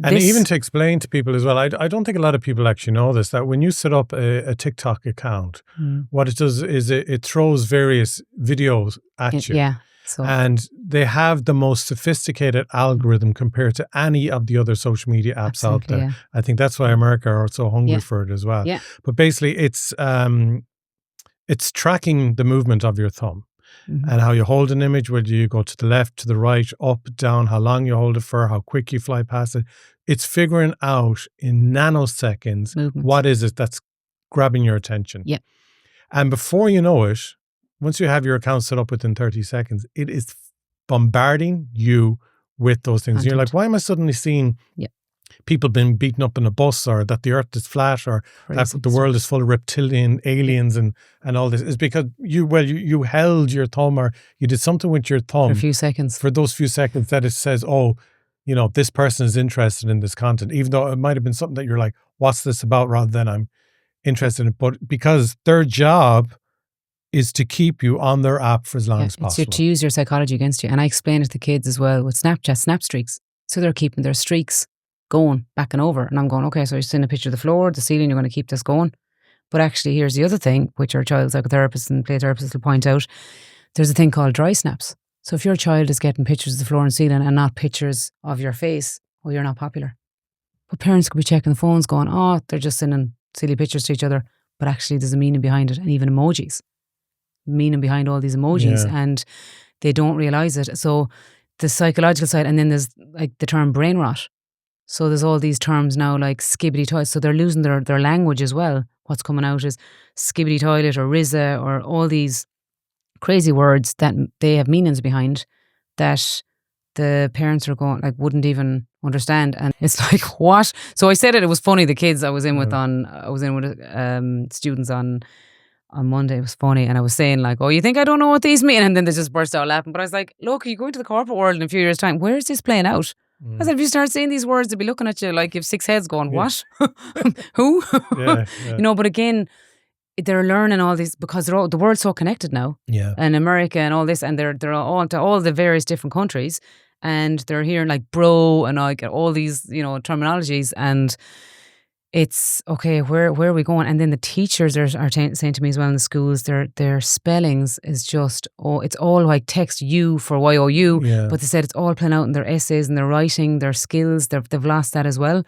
and even to explain to people as well, I don't think a lot of people actually know this, that when you set up a TikTok account, what it does is it throws various videos at you. Yeah. So. And they have the most sophisticated algorithm compared to any of the other social media apps out there. Yeah. I think that's why America are so hungry for it as well. Yeah. But basically, it's tracking the movement of your thumb. Mm-hmm. And how you hold an image, whether you go to the left, to the right, up, down, how long you hold it for, how quick you fly past it. It's figuring out in nanoseconds what is it that's grabbing your attention. Yeah. And before you know it, once you have your account set up within 30 seconds, it is bombarding you with those things. And you're like, why am I suddenly seeing people being beaten up in a bus, or that the earth is flat, or that the world is full of reptilian aliens and all this? Is because you held your thumb, or you did something with your thumb for a few seconds. For those few seconds that it says, oh, this person is interested in this content, even though it might have been something that you're like, what's this about, rather than I'm interested in it. But because their job is to keep you on their app for as long as possible. It's to use your psychology against you. And I explain it to kids as well with Snapchat, snap streaks. So they're keeping their streaks going back and over. And I'm going, okay, so you're seeing a picture of the floor, the ceiling, you're going to keep this going. But actually, here's the other thing, which our child psychotherapists and play therapists will point out. there's a thing called dry snaps. So if your child is getting pictures of the floor and ceiling and not pictures of your face, well, you're not popular. But parents could be checking the phones going, oh, they're just sending silly pictures to each other. But actually there's a meaning behind it, and even emojis. Meaning behind all these emojis, and they don't realise it. So the psychological side, and then there's like the term brain rot. So there's all these terms now like skibbity toilet. So they're losing their language as well. What's coming out is skibbity toilet or rizza or all these crazy words that they have meanings behind that the parents are going like wouldn't even understand. And it's like, what? So I said it was funny. The kids I was in with students on Monday, it was funny, and I was saying like, oh, you think I don't know what these mean? And then they just burst out laughing. But I was like, look, you go into the corporate world in a few years' time, where is this playing out? I said, if you start saying these words, they'll be looking at you like you've six heads going, what? Who? You know, but again, they're learning all these because the world's so connected now. And America and all this, and they're all to all the various different countries, and they're hearing like bro and like all these, you know, terminologies, and it's okay, where are we going? And then the teachers are saying to me as well in the schools, their spellings is just, it's all like text U for YOU, but they said it's all playing out in their essays and their writing, their skills, they've lost that as well.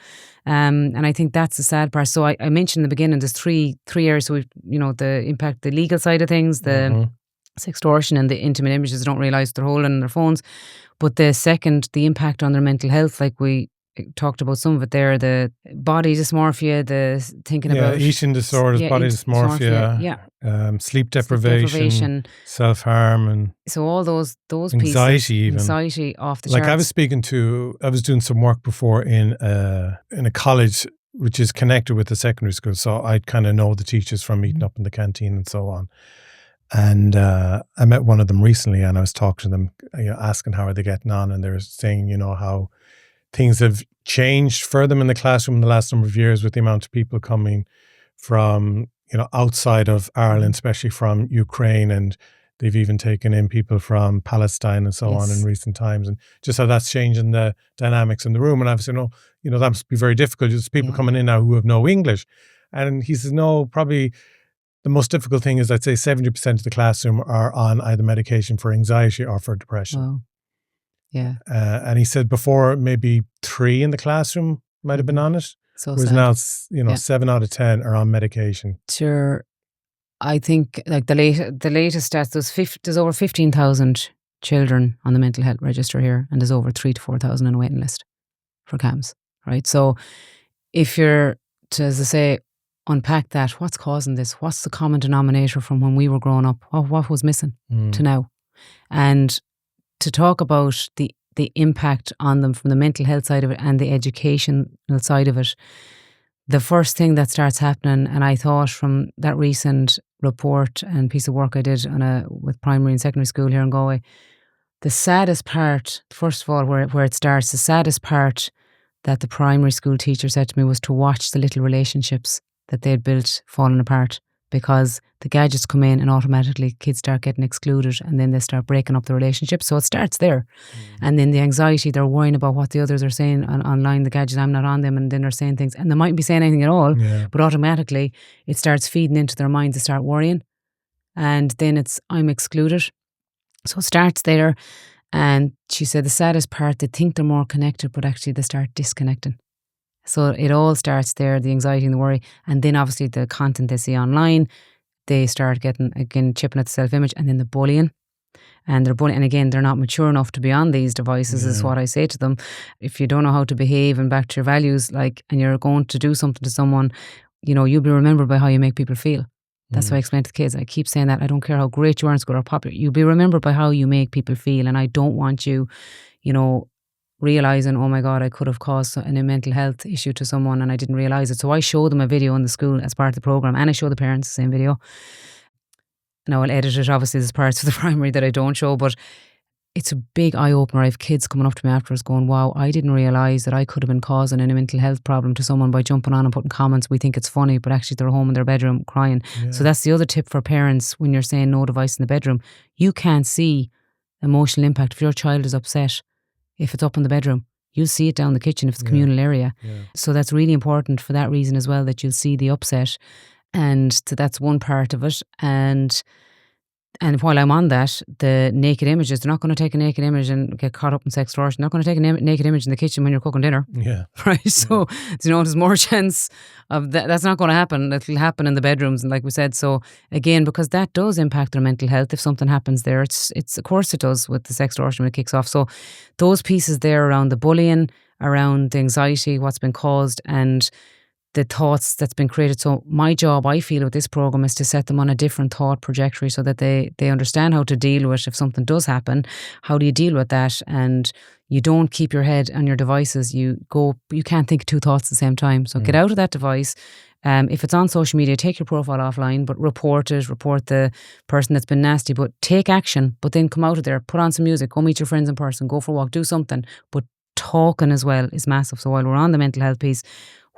And I think that's the sad part. So I mentioned in the beginning, there's three areas. So we've, you know, the impact, the legal side of things, the sextortion and the intimate images they don't realise they're holding in their phones. But the second, the impact on their mental health, like we talked about some of it there, the body dysmorphia, the thinking about eating disorders, body dysmorphia, sleep deprivation, self-harm, and so all those anxiety, pieces, anxiety off the like charts. I was doing some work before in a college which is connected with the secondary school, so I kind of know the teachers from meeting up in the canteen and so on. And I met one of them recently, and I was talking to them, you know, asking how are they getting on, and they were saying, you know, how things have changed for them in the classroom in the last number of years with the amount of people coming from, you know, outside of Ireland, especially from Ukraine, and they've even taken in people from Palestine and so on in recent times, and just how that's changing the dynamics in the room. And I've said, no, you know, that must be very difficult. There's people coming in now who have no English. And he says, no, probably the most difficult thing is I'd say 70% of the classroom are on either medication for anxiety or for depression. Wow. Yeah. And he said before maybe 3 in the classroom might have been on it. So whereas sad. now it's, you know, 7 out of 10 are on medication. Sure. I think like the latest stats, there's over 15,000 children on the mental health register here, and there's over 3,000 to 4,000 on a waiting list for CAMHS, right? So if you're to, as I say, unpack that, what's causing this? What's the common denominator from when we were growing up? What was missing to now? And to talk about the impact on them from the mental health side of it and the educational side of it, the first thing that starts happening, and I thought from that recent report and piece of work I did with primary and secondary school here in Galway, the saddest part, first of all, where it starts, the saddest part that the primary school teacher said to me was to watch the little relationships that they'd built falling apart, because the gadgets come in and automatically kids start getting excluded, and then they start breaking up the relationship. So it starts there. And then the anxiety, they're worrying about what the others are saying online, the gadgets, I'm not on them, and then they're saying things, and they mightn't be saying anything at all, but automatically it starts feeding into their minds, they start worrying, and then it's, I'm excluded. So it starts there. And she said the saddest part, they think they're more connected, but actually they start disconnecting. So it all starts there, the anxiety and the worry. And then obviously the content they see online, they start getting, again, chipping at the self-image, and then the bullying. And they're bullying. And again, they're not mature enough to be on these devices, is what I say to them. If you don't know how to behave and back to your values, like, and you're going to do something to someone, you know, you'll be remembered by how you make people feel. That's what I explain to the kids. I keep saying that. I don't care how great you are in school or popular. You'll be remembered by how you make people feel. And I don't want you, you know, realising, oh my God, I could have caused a mental health issue to someone and I didn't realise it. So I show them a video in the school as part of the programme, and I show the parents the same video. Now I'll edit it, obviously there's parts of the primary that I don't show, but it's a big eye-opener. I have kids coming up to me afterwards going, wow, I didn't realise that I could have been causing a mental health problem to someone by jumping on and putting comments. We think it's funny, but actually they're home in their bedroom crying. So that's the other tip for parents when you're saying no device in the bedroom. You can't see emotional impact. If your child is upset, if it's up in the bedroom, you'll see it down the kitchen if it's communal area. So that's really important for that reason as well, that you'll see the upset. And so that's one part of it. And And while I'm on that, the naked images, they're not going to take a naked image and get caught up in sextortion. They're not going to take a naked image in the kitchen when you're cooking dinner. Yeah. Right. So, there's more chance of that. That's not going to happen. It'll happen in the bedrooms. And like we said, so again, because that does impact their mental health. If something happens there, it's of course it does with the sextortion when it kicks off. So those pieces there around the bullying, around the anxiety, what's been caused, and the thoughts that's been created. So my job, I feel, with this program is to set them on a different thought trajectory so that they understand how to deal with if something does happen. How do you deal with that? And you don't keep your head on your devices. You can't think of two thoughts at the same time. So get out of that device. If it's on social media, take your profile offline, but report the person that's been nasty, but take action, but then come out of there, put on some music, go meet your friends in person, go for a walk, do something. But talking as well is massive. So while we're on the mental health piece,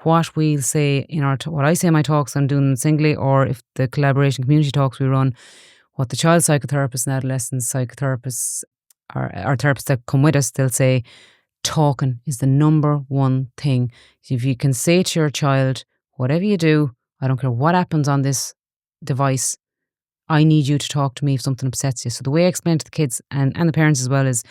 what we'll say in what I say in my talks, I'm doing them singly, or if the collaboration community talks we run, what the child psychotherapists and adolescent psychotherapists or our therapists that come with us, they'll say talking is the number one thing. If you can say to your child, whatever you do, I don't care what happens on this device, I need you to talk to me if something upsets you. So the way I explain to the kids and the parents as well is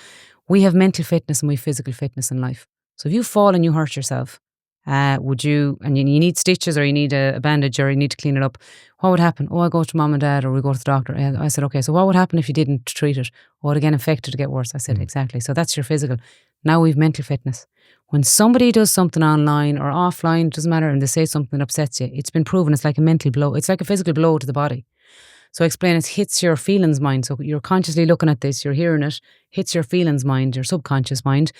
we have mental fitness and we have physical fitness in life. So if you fall and you hurt yourself, would you, and you need stitches or you need a bandage or you need to clean it up, what would happen? Oh, I go to mom and dad or we go to the doctor. I said, okay, so what would happen if you didn't treat it? Or it again infected to get worse? I said, exactly. So that's your physical. Now we've mental fitness. When somebody does something online or offline, doesn't matter, and they say something that upsets you, it's been proven it's like a mental blow. It's like a physical blow to the body. So I explain it hits your feelings mind. So you're consciously looking at this, you're hearing it, hits your feelings mind, your subconscious mind,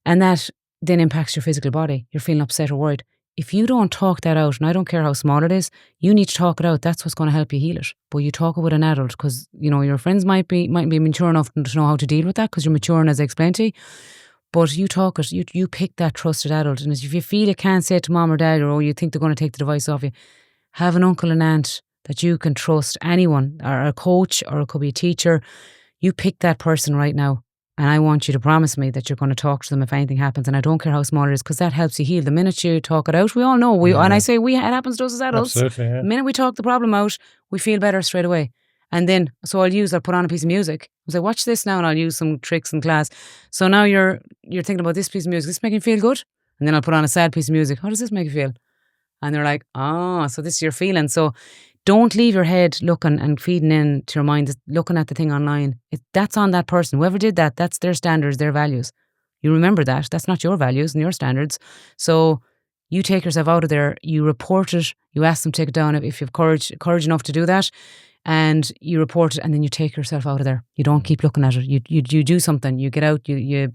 and that then impacts your physical body. You're feeling upset or worried. If you don't talk that out, and I don't care how small it is, you need to talk it out. That's what's going to help you heal it. But you talk it with an adult because, your friends might be mature enough to know how to deal with that because you're maturing, as I explained to you. But you talk it, you pick that trusted adult. And if you feel you can't say it to mom or dad, or you think they're going to take the device off you, have an uncle and aunt that you can trust, anyone, or a coach, or it could be a teacher. You pick that person right now. And I want you to promise me that you're going to talk to them if anything happens. And I don't care how small it is, because that helps you heal. The minute you talk it out, we all know. And I say it happens to us as adults. Absolutely, yeah. The minute we talk the problem out, we feel better straight away. And then, so I'll put on a piece of music. I'll say, watch this now, and I'll use some tricks in class. So now you're thinking about this piece of music. Does this make you feel good? And then I'll put on a sad piece of music. How does this make you feel? And they're like, so this is your feeling. So don't leave your head looking and feeding into your mind, looking at the thing online. That's on that person. Whoever did that, that's their standards, their values. You remember that. That's not your values and your standards. So you take yourself out of there, you report it, you ask them to take it down if you've courage enough to do that, and you report it, and then you take yourself out of there. You don't keep looking at it. You do something. You get out, you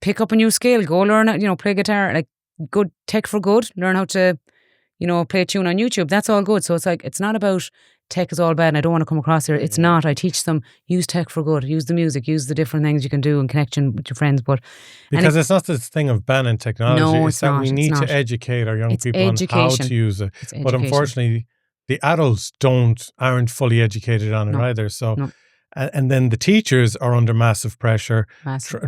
pick up a new skill, go learn it, play guitar, like good tech for good, learn how to play a tune on YouTube. That's all good. So it's like, it's not about tech is all bad and I don't want to come across here. It's not. I teach them, use tech for good, use the music, use the different things you can do in connection with your friends. Because it's not this thing of banning technology. No, it's that not. we need to educate our young people on how to use it. But unfortunately, the adults aren't fully educated on it either. So, and then the teachers are under massive pressure,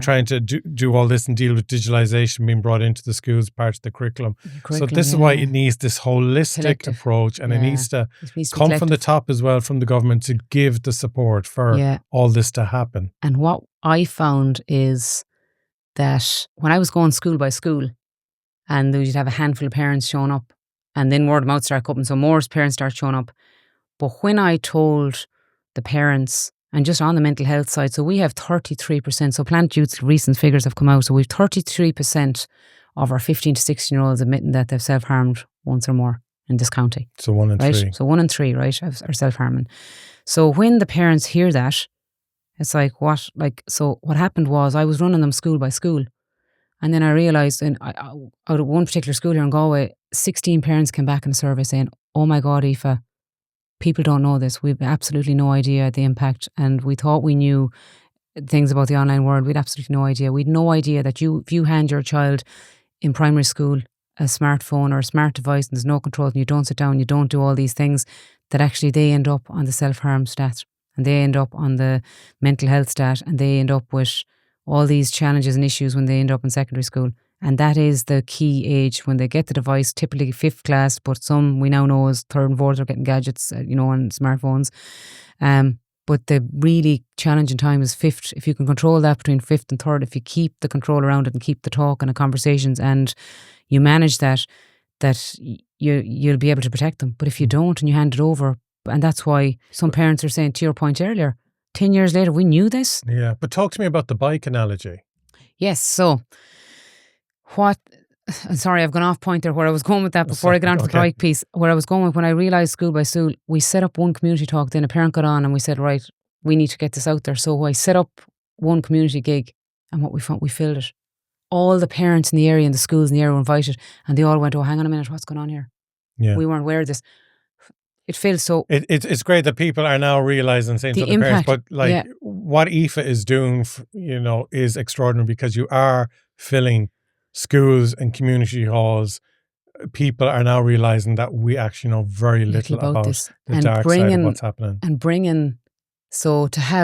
trying to do all this and deal with digitalization being brought into the schools, part of the curriculum. So this is why it needs this holistic approach, and it needs to come from the top as well, from the government, to give the support for all this to happen. And what I found is that when I was going school by school, and you'd have a handful of parents showing up, and then word of mouth started coming, so more parents start showing up. But when I told the parents, and just on the mental health side, so we have 33%. So Planet Youth's recent figures have come out. So we've 33% of our 15 to 16-year-olds admitting that they've self-harmed once or more in this county. So 1 in 3. So 1 in 3, right, are self-harming. So when the parents hear that, it's like, what? So what happened was I was running them school by school. And then I realised, out of one particular school here in Galway, 16 parents came back in a survey saying, oh my God, Aoife, people don't know this. We've absolutely no idea the impact. And we thought we knew things about the online world. We'd absolutely no idea. We'd no idea that if you hand your child in primary school a smartphone or a smart device and there's no control and you don't sit down, you don't do all these things, that actually they end up on the self-harm stat and they end up on the mental health stat and they end up with all these challenges and issues when they end up in secondary school. And that is the key age when they get the device, typically 5th class, but some we now know is 3rd and 4th are getting gadgets, and smartphones. But the really challenging time is fifth. If you can control that between fifth and third, if you keep the control around it and keep the talk and the conversations and you manage that you'll be able to protect them. But if you don't and you hand it over, and that's why some parents are saying, to your point earlier, 10 years later, we knew this. Yeah, but talk to me about the bike analogy. Yes, so sorry, I've gone off point there where I was going with that before I get on to the bike piece. Where I was going with, when I realised school by school, we set up one community talk, then a parent got on and we said, right, we need to get this out there. So I set up one community gig, and what we found, we filled it. All the parents in the area and the schools in the area were invited, and they all went, oh, hang on a minute, what's going on here? Yeah. We weren't aware of this. It feels so... It's great that people are now realising, saying to the parents, but what Aoife is doing, is extraordinary, because you are filling schools and community halls. People are now realising that we actually know very little about this, the dark side of what's happening. And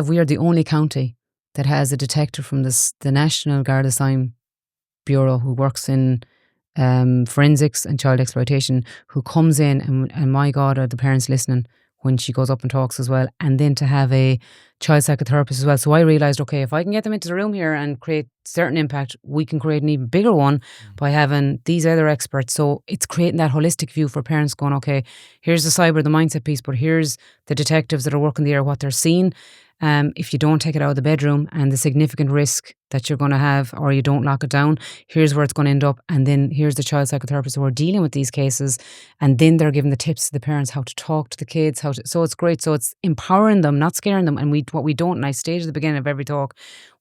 we are the only county that has a detective from the National Garda Crime Bureau who works in forensics and child exploitation, who comes in and my God, are the parents listening when she goes up and talks as well, and then to have a child psychotherapist as well. So I realised, okay, if I can get them into the room here and create certain impact, we can create an even bigger one by having these other experts. So it's creating that holistic view for parents going, okay, here's the cyber, the mindset piece, but here's the detectives that are working there, what they're seeing. If you don't take it out of the bedroom and the significant risk that you're going to have, or you don't lock it down, here's where it's going to end up. And then here's the child psychotherapists who are dealing with these cases. And then they're giving the tips to the parents how to talk to the kids, so it's great. So it's empowering them, not scaring them. And what we don't, and I stated at the beginning of every talk,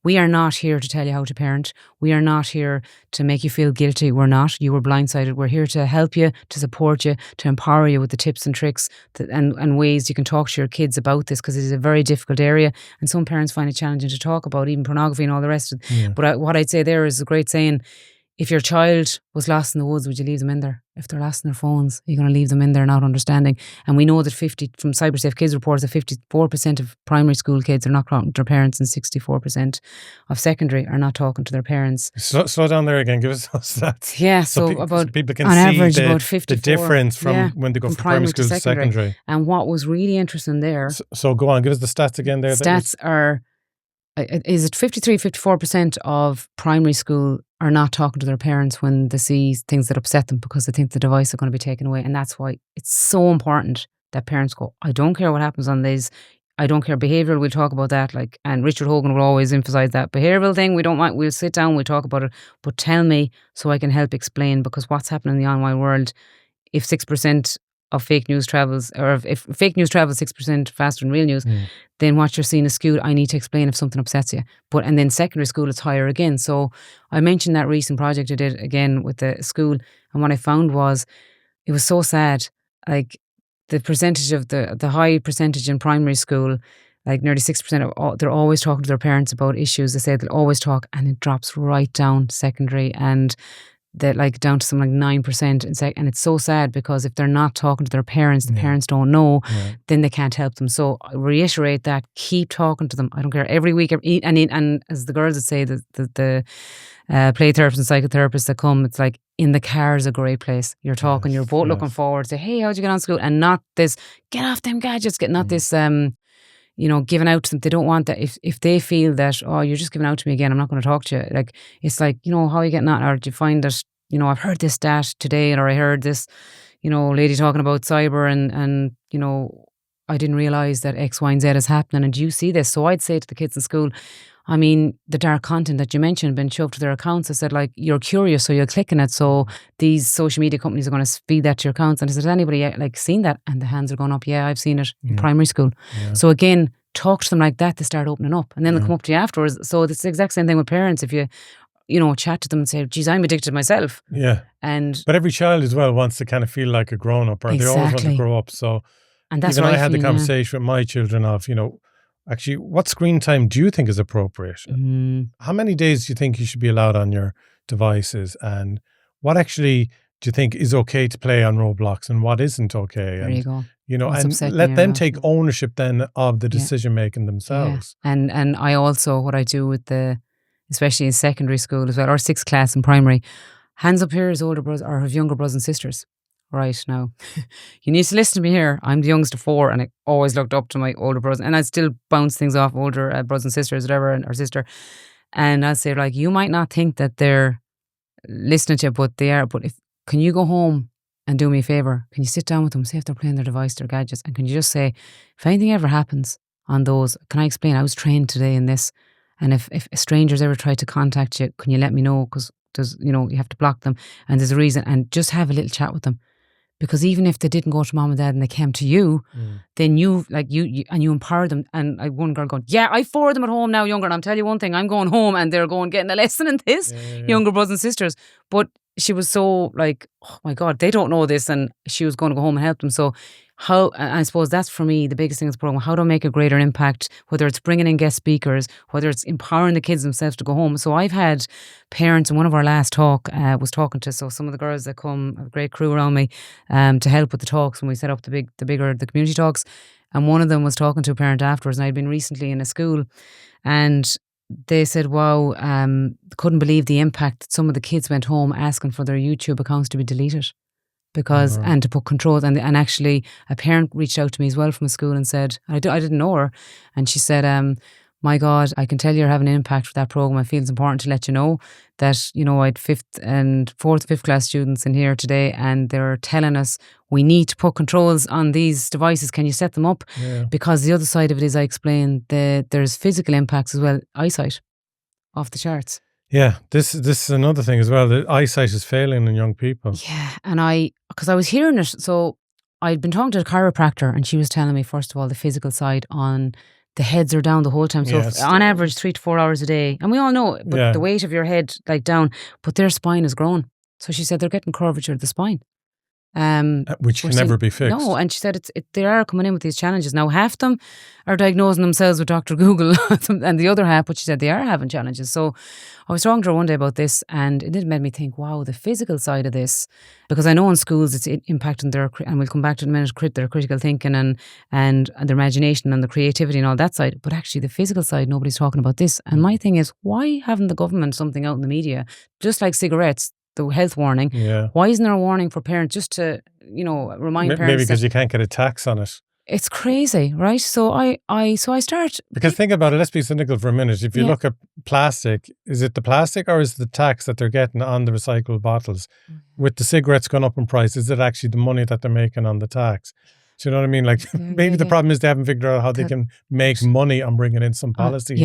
we are not here to tell you how to parent. We are not here to make you feel guilty. We're not. You were blindsided. We're here to help you, to support you, to empower you with the tips and tricks and ways you can talk to your kids about this, because it is a very difficult area. And some parents find it challenging to talk about, even pornography and all the rest of it. Yeah. But what I'd say there is a great saying. If your child was lost in the woods, would you leave them in there? If they're lost in their phones, you're going to leave them in there not understanding. And we know that from CyberSafe Kids reports that 54% of primary school kids are not talking to their parents, and 64% of secondary are not talking to their parents. Slow down there again. Give us those stats. Yeah, so people can on see average, about 54, the difference from when they go from primary school to secondary. And what was really interesting there... So go on, give us the stats again there. Stats are... Is it 54% of primary school are not talking to their parents when they see things that upset them, because they think the device are going to be taken away. And that's why it's so important that parents go, I don't care what happens on these. I don't care. Behavioural, we'll talk about that. And Richard Hogan will always emphasise that behavioural thing. We don't mind. We'll sit down, we'll talk about it. But tell me so I can help explain, because what's happening in the online world, if 6% of fake news travels, or if fake news travels 6% faster than real news, then what you're seeing is skewed. I need to explain if something upsets you. And then secondary school, it's higher again. So I mentioned that recent project I did again with the school, and what I found was, it was so sad. The percentage of the high percentage in primary school, nearly 6%, they're always talking to their parents about issues. They say they'll always talk, and it drops right down to secondary, and they're down to something 9% and it's so sad, because if they're not talking to their parents, the parents don't know, then they can't help them. So I reiterate that, keep talking to them. I don't care, every week, and as the girls would say, the play therapists and psychotherapists that come, it's in the car is a great place. You're talking, you're both looking forward, say, hey, how'd you get on school? And not this, get off them gadgets, not this giving out to them. They don't want that. If they feel that, oh, you're just giving out to me again, I'm not going to talk to you. It's how are you getting on? Or do you find that, I've heard this stat today, or I heard this, lady talking about cyber and I didn't realise that X, Y, and Z is happening. And do you see this? So I'd say to the kids in school, the dark content that you mentioned been shoved to their accounts. I said, you're curious, so you're clicking it. So these social media companies are going to feed that to your accounts. And I said, has anybody seen that? And the hands are going up. Yeah, I've seen it in primary school. Yeah. So again, talk to them like that, they start opening up. And then they'll come up to you afterwards. So it's the exact same thing with parents. If you, chat to them and say, geez, I'm addicted myself. Yeah. But every child as well wants to kind of feel like a grown-up, or they always want to grow up. So and that's even I had the conversation with my children of, actually, what screen time do you think is appropriate? How many days do you think you should be allowed on your devices? And what actually do you think is okay to play on Roblox, and what isn't okay? There you go. And let them take ownership then of the decision making themselves. Yeah. And I also, what I do with especially in secondary school as well, or 6th class in primary, hands up here as older brothers or have younger brothers and sisters. right now, you need to listen to me here. I'm the youngest of 4 and I always looked up to my older brothers, and I still bounce things off older brothers and sisters, whatever, and our sister. And I'd say, like, you might not think that they're listening to you, but they are. But can you go home and do me a favour? Can you sit down with them, see if they're playing their device, their gadgets, and can you just say, if anything ever happens on those, can I explain? I was trained today in this, and if strangers ever try to contact you, can you let me know? Because there's, you have to block them, and there's a reason, and just have a little chat with them. Because even if they didn't go to mom and dad and they came to you, then you and you empower them. And one girl going, yeah, I 4 of them at home now, younger, and I'll tell you one thing, I'm going home and they're going getting a lesson in this, younger brothers and sisters. But she was so like, oh my God, they don't know this, and she was going to go home and help them. So I suppose that's for me the biggest thing is the program. How to make a greater impact, whether it's bringing in guest speakers, whether it's empowering the kids themselves to go home. So I've had parents in one of our last talk was talking to some of the girls that come, a great crew around me, to help with the talks when we set up the community talks. And one of them was talking to a parent afterwards, and I'd been recently in a school, and they said, wow, couldn't believe the impact that some of the kids went home asking for their YouTube accounts to be deleted. Because and to put controls, and actually a parent reached out to me as well from a school and said, I didn't know her, and she said, my God, I can tell you're having an impact with that program. I feel it's important to let you know that, I had 4th and 5th class students in here today, and they're telling us we need to put controls on these devices. Can you set them up? Yeah. Because the other side of it is, I explained, there's physical impacts as well. Eyesight off the charts. Yeah, this is another thing as well. The eyesight is failing in young people. Yeah, and because I was hearing it, so I'd been talking to a chiropractor, and she was telling me, first of all, the physical side on the heads are down the whole time. So on average, 3 to 4 hours a day. And we all know, but the weight of your head like down, but their spine is grown. So she said they're getting curvature of the spine. Which can never be fixed. No, and she said they are coming in with these challenges. Now, half them are diagnosing themselves with Dr. Google, and the other half, but she said they are having challenges. So I was talking to her one day about this, and it did make me think, wow, the physical side of this, because I know in schools it's impacting and we'll come back to it in a minute, their critical thinking and their imagination and the creativity and all that side. But actually the physical side, nobody's talking about this. And my thing is, why haven't the government something out in the media, just like cigarettes, the health warning? Why isn't there a warning for parents just to, remind parents? Maybe because you can't get a tax on it. It's crazy, right? So I start... Because think about it, let's be cynical for a minute. If you look at plastic, is it the plastic or is it the tax that they're getting on the recycled bottles? With the cigarettes going up in price, is it actually the money that they're making on the tax? Do you know what I mean? Like, maybe the problem is they haven't figured out how they can make money on bringing in some policy.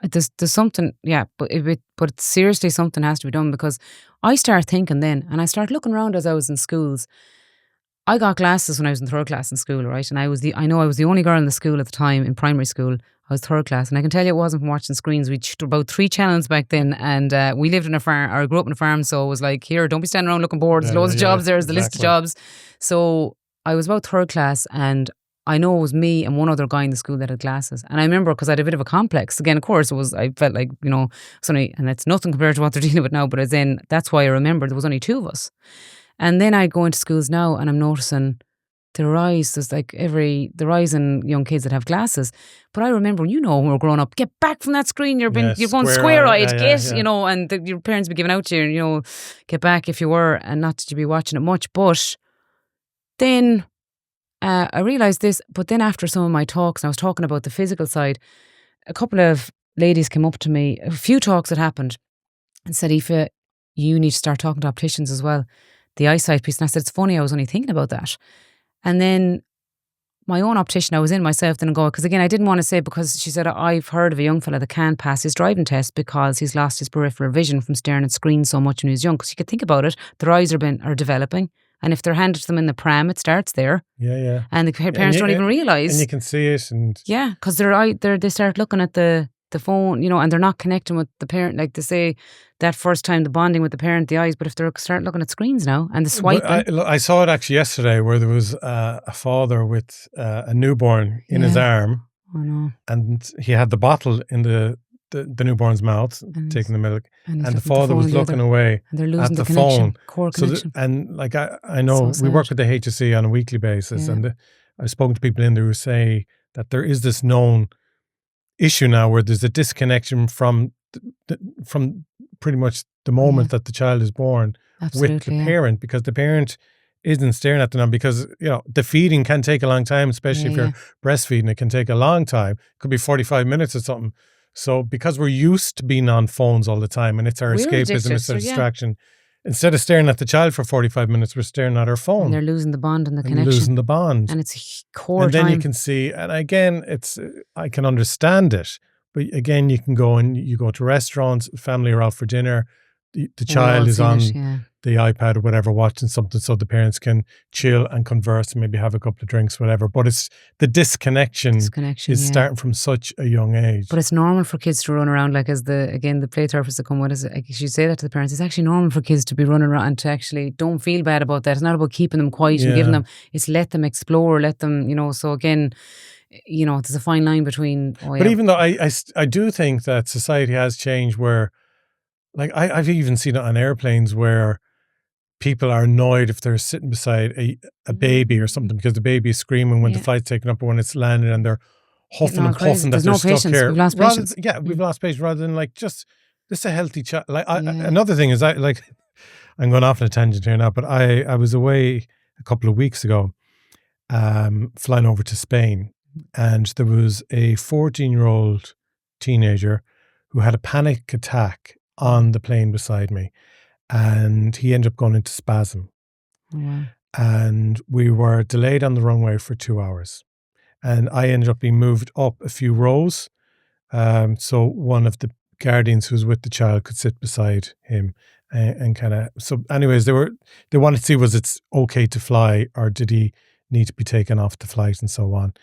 There's something, but but seriously, something has to be done, because I start thinking then, and I start looking around as I was in schools. I got glasses when I was in 3rd class in school, right? And I was the only girl in the school at the time in primary school. I was 3rd class, and I can tell you it wasn't from watching screens. We had about 3 channels back then, and we lived in a farm, or grew up in a farm, so it was like, here, don't be standing around looking bored. There's loads of jobs there. There's the list of jobs. So I was about 3rd class, and I know it was me and one other guy in the school that had glasses. And I remember, because I had a bit of a complex. Again, of course, I felt like, and it's nothing compared to what they're dealing with now, but that's why I remember there was only 2 of us. And then I go into schools now, and I'm noticing the rise. There's like the rise in young kids that have glasses. But I remember, when we were growing up, get back from that screen. You're going square-eyed, and your parents be giving out to you, get back if you were, and not that you be watching it much. But then I realised this, but then after some of my talks, and I was talking about the physical side, a couple of ladies came up to me, a few talks that happened, and said, Aoife, you need to start talking to opticians as well. The eyesight piece. And I said, it's funny, I was only thinking about that. And then my own optician, I was in myself then go, because again, I didn't want to say, because she said, I've heard of a young fella that can't pass his driving test because he's lost his peripheral vision from staring at screens so much when he was young. Because you could think about it, their eyes are developing. And if they're handed to them in the pram, it starts there. Yeah. And the parents don't even realise. And you can see it. And yeah, because they start looking at the phone, and they're not connecting with the parent. Like they say, that first time, the bonding with the parent, the eyes. But if they start looking at screens now and the swiping. I saw it actually yesterday, where there was a father with a newborn in his arm. Oh no. And he had the bottle in the newborn's mouth, taking the milk, and the father was looking away and they're losing at the phone. Core connection. I know we work with the HSE on a weekly basis, and I've spoken to people in there who say that there is this known issue now where there's a disconnection from pretty much the moment that the child is born with the parent, because the parent isn't staring at them, because the feeding can take a long time, especially if you're breastfeeding. It can take a long time. It could be 45 minutes or something. So because we're used to being on phones all the time, and it's our escapism, it's our distraction. Instead of staring at the child for 45 minutes, we're staring at our phone. And they're losing the bond and the connection. Losing the bond. And it's core and then time. You can see, and again, I can understand it. But again, you can go and you go to restaurants, family are out for dinner, the child is on the iPad or whatever, watching something, so the parents can chill and converse and maybe have a couple of drinks, whatever. But it's the disconnection is starting from such a young age. But it's normal for kids to run around, like, as the play therapists that come with us, like, you should say that to the parents. It's actually normal for kids to be running around, and to actually don't feel bad about that. It's not about keeping them quiet and giving them, it's let them explore, let them, so again, there's a fine line between. But even though I do think that society has changed, where, like, I've even seen it on airplanes where people are annoyed if they're sitting beside a baby or something, because the baby is screaming when the flight's taken up or when it's landed, and they're huffing and puffing that they're stuck here. We've lost patience. We've lost patience, rather than, like, just a healthy child. Like, another thing is, I'm going off on a tangent here now, but I was away a couple of weeks ago, flying over to Spain, and there was a 14-year-old teenager who had a panic attack on the plane beside me, and he ended up going into spasm. And we were delayed on the runway for 2 hours, and I ended up being moved up a few rows, so one of the guardians who was with the child could sit beside him, and kind of, so anyways, they wanted to see, was it okay to fly, or did he need to be taken off the flight, and so on.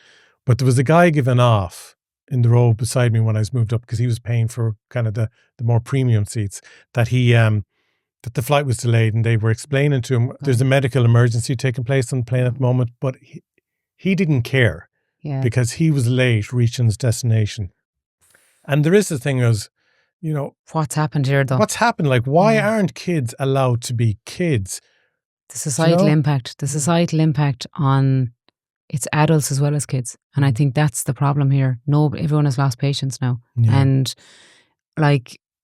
But there was a guy given off in the row beside me when I was moved up, because he was paying for kind of the more premium seats, that that the flight was delayed, and they were explaining to him there's a medical emergency taking place on the plane at the moment, but he didn't care because he was late reaching his destination. And there is the thing is, what's happened here, though? What's happened? Like, why aren't kids allowed to be kids? The societal impact on it's adults as well as kids. And I think that's the problem here. Everyone has lost patience now. And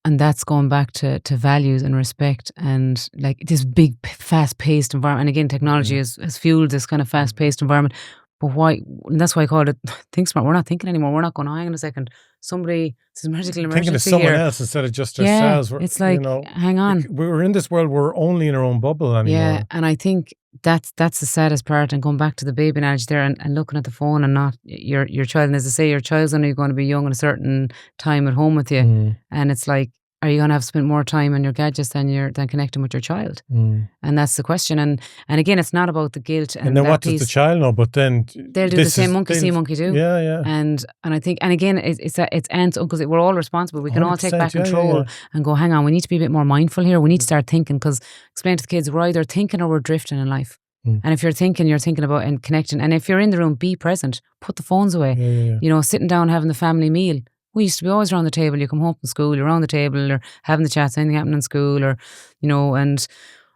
that's going back to values and respect, and, like, this big, fast-paced environment. And again, technology has fueled this kind of fast-paced environment. But why? And that's why I called it Think Smart. We're not thinking anymore. We're not going, hang on a second. Somebody, this is medical emergency thinking of someone else instead of just ourselves. It's like, hang on. We're in this world, we're only in our own bubble anymore. Yeah, and I think that's the saddest part. And going back to the baby analogy there, and looking at the phone and not your child. And as I say, your child's only going to be young at a certain time at home with you. And it's like, are you going to have spent more time on your gadgets than connecting with your child? And that's the question. And again, it's not about the guilt. And then what does the child know? But then they'll do the same monkey see, monkey do. Yeah. And I think, and again, it's aunts, uncles. We're all responsible. We can all take back control and go, hang on, we need to be a bit more mindful here. We need to start thinking, because explain to the kids, we're either thinking or we're drifting in life. And if you're thinking about and connecting. And if you're in the room, be present. Put the phones away. Sitting down, having the family meal. We used to be always around the table. You come home from school, you're around the table, or having the chats, anything happening in school, or, and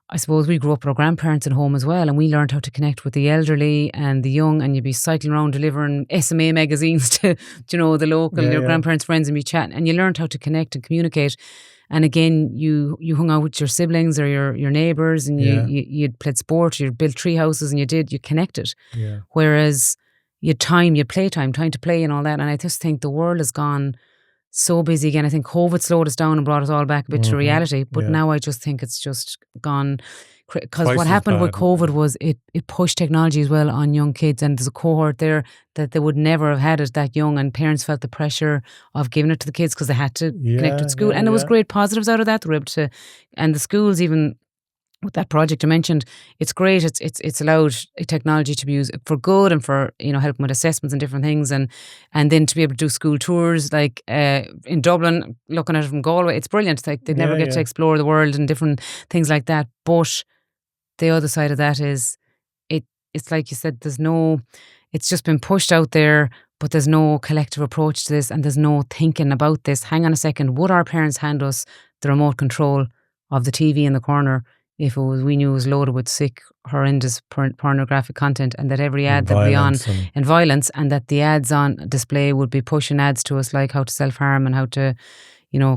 I suppose we grew up with our grandparents at home as well, and we learned how to connect with the elderly and the young, and you'd be cycling around delivering SMA magazines to, the local, your grandparents' friends, and be chatting, and you learned how to connect and communicate. And again, you hung out with your siblings or your neighbours, and you'd played sport, you'd built tree houses, and you connected. Whereas you had time, you had playtime, time to play and all that. And I just think the world has gone so busy again. I think COVID slowed us down and brought us all back a bit to reality. But now I just think it's just gone. Because what happened with COVID was it pushed technology as well on young kids. And there's a cohort there that they would never have had it that young. And parents felt the pressure of giving it to the kids because they had to connect with school. And there was great positives out of that. They were able to, and the schools even, with that project I mentioned, it's great. It's allowed technology to be used for good and for helping with assessments and different things, and then to be able to do school tours like in Dublin, looking at it from Galway, it's brilliant. It's like they never get to explore the world and different things like that. But the other side of that is it's like you said, it's just been pushed out there, but there's no collective approach to this, and there's no thinking about this. Hang on a second, would our parents hand us the remote control of the TV in the corner if we knew it was loaded with sick, horrendous pornographic content, and that every ad that would be on, and violence, and that the ads on display would be pushing ads to us like how to self-harm and how to,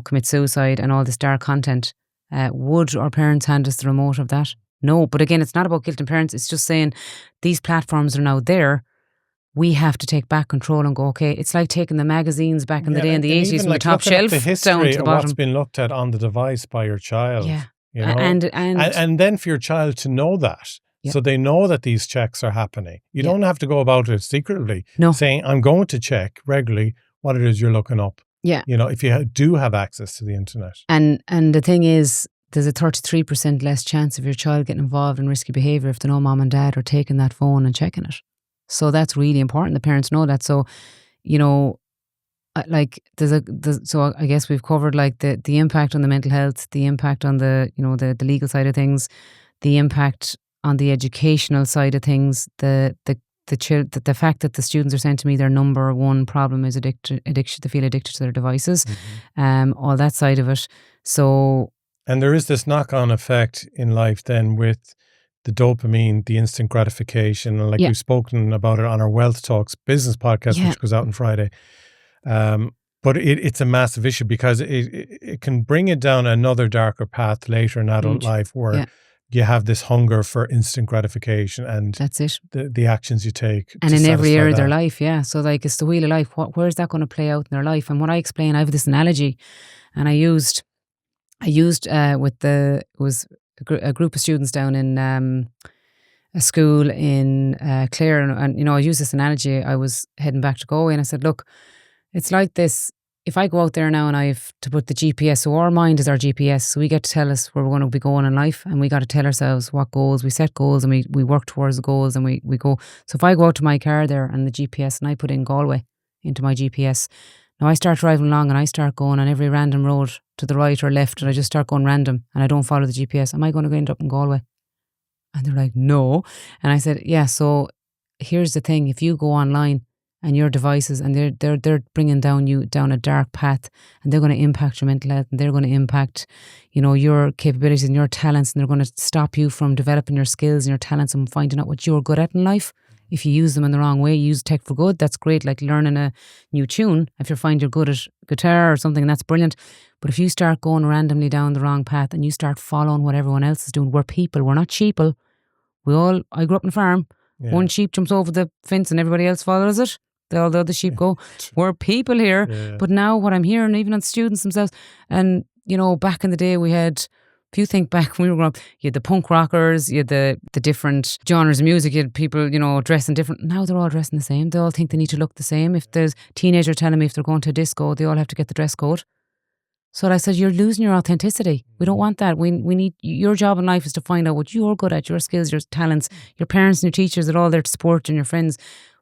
commit suicide and all this dark content? Would our parents hand us the remote of that? No, but again, it's not about guilting parents. It's just saying these platforms are now there. We have to take back control and go, okay, it's like taking the magazines back in the day in the 80s from the top shelf the history down to the of bottom. what's been looked at on the device by your child. Yeah. You know? And then for your child to know that. Yeah. So they know that these checks are happening. You don't have to go about it secretly saying, I'm going to check regularly what it is you're looking up. Yeah. You know, if you do have access to the internet. And the thing is, there's a 33% less chance of your child getting involved in risky behaviour if they know mom and dad are taking that phone and checking it. So that's really important. The parents know that. So, you know, like so I guess we've covered like the impact on the mental health, the impact on the, you know, the legal side of things, the impact on the educational side of things, the fact that the students are saying to me their number one problem is addiction, they feel addicted to their devices, all that side of it. So, and there is this knock-on effect in life then with the dopamine, the instant gratification, and like we've spoken about it on our Wealth Talks business podcast, which goes out on Friday. But it's a massive issue because it can bring it down another darker path later in adult life where you have this hunger for instant gratification, and that's it. The actions you take, and in every area of their life, so like it's the wheel of life. Where's that going to play out in their life? And what I explain, I have this analogy, and I used it was a group of students down in a school in Clare, and you know, I used this analogy. I was heading back to Galway, and I said, look, it's like this. If I go out there now and I have to put the GPS, so our mind is our GPS, so we get to tell us where we're going to be going in life, and we got to tell ourselves what goals, we set goals, and we work towards the goals, and we go. So if I go out to my car there and the GPS, and I put in Galway into my GPS, now I start driving along and I start going on every random road to the right or left, and I just start going random and I don't follow the GPS, am I going to end up in Galway? And they're like, no. And I said, yeah, so here's the thing, if you go online and your devices, and they're bringing you down a dark path, and they're going to impact your mental health, and they're going to impact, you know, your capabilities and your talents, and they're going to stop you from developing your skills and your talents and finding out what you're good at in life. If you use them in the wrong way, you use tech for good, that's great, like learning a new tune. If you find you're good at guitar or something, that's brilliant. But if you start going randomly down the wrong path and you start following what everyone else is doing, we're people, we're not sheeple. I grew up on a farm. Yeah. One sheep jumps over the fence and everybody else follows it. All the other sheep go. We're people here. Yeah. But now what I'm hearing, even on students themselves, and you know, back in the day we had, if you think back when we were growing up, you had the punk rockers, you had the different genres of music, you had people, you know, dressing different. Now they're all dressing the same. They all think they need to look the same. If there's a teenager telling me if they're going to a disco, they all have to get the dress code. So I said, you're losing your authenticity. We don't want that. We need, your job in life is to find out what you're good at, your skills, your talents. Your parents and your teachers are all there to support you, and your friends.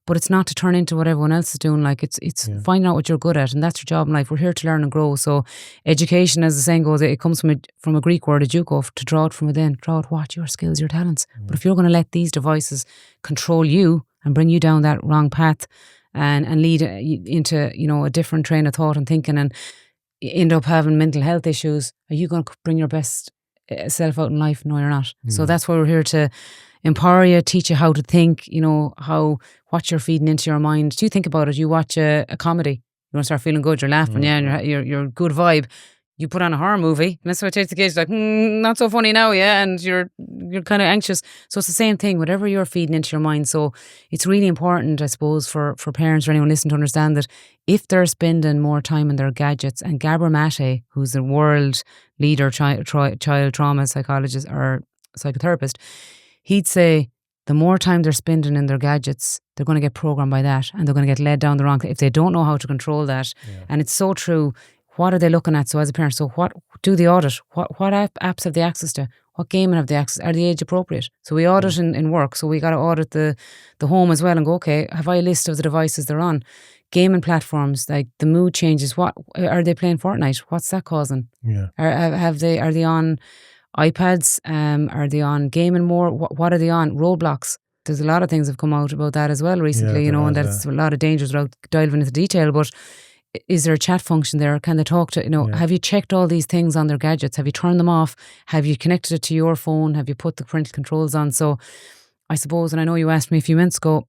But it's not to turn into what everyone else is doing. Like it's finding out what you're good at, and that's your job in life. We're here to learn and grow. So education, as the saying goes, it comes from a Greek word, eduko, to draw it from within. Draw out what? Your skills, your talents. But if you're going to let these devices control you and bring you down that wrong path and lead into, you know, a different train of thought and thinking, and end up having mental health issues, are you going to bring your best self out in life? No, you're not. So that's why we're here to empower you, teach you how to think, you know, what you're feeding into your mind. Do you think about it? You watch a comedy, you want to start feeling good, you're laughing, and you're good vibe. You put on a horror movie, and that's why it takes the kids like, not so funny now, and you're kind of anxious. So it's the same thing, whatever you're feeding into your mind. So it's really important, I suppose, for parents or anyone listening to understand that if they're spending more time on their gadgets, and Gabor Mate, who's a world leader child trauma psychologist or psychotherapist, he'd say the more time they're spending in their gadgets, they're going to get programmed by that, and they're going to get led down the wrong, if they don't know how to control that. And it's so true. What are they looking at? So as a parent, so what do the audit? What apps have they access to? What gaming have they access? Are they age appropriate? So we audit in work. So we got to audit the home as well and go, okay, have I a list of the devices they're on? Gaming platforms, like the mood changes. What are they playing? Fortnite? What's that causing? Yeah. Are they on iPads? Are they on gaming more? What are they on? Roblox. There's a lot of things have come out about that as well recently, you know, and that's a lot of dangers without diving into detail. But is there a chat function there? Can they talk to, you know, have you checked all these things on their gadgets? Have you turned them off? Have you connected it to your phone? Have you put the parental controls on? So I suppose, and I know you asked me a few minutes ago,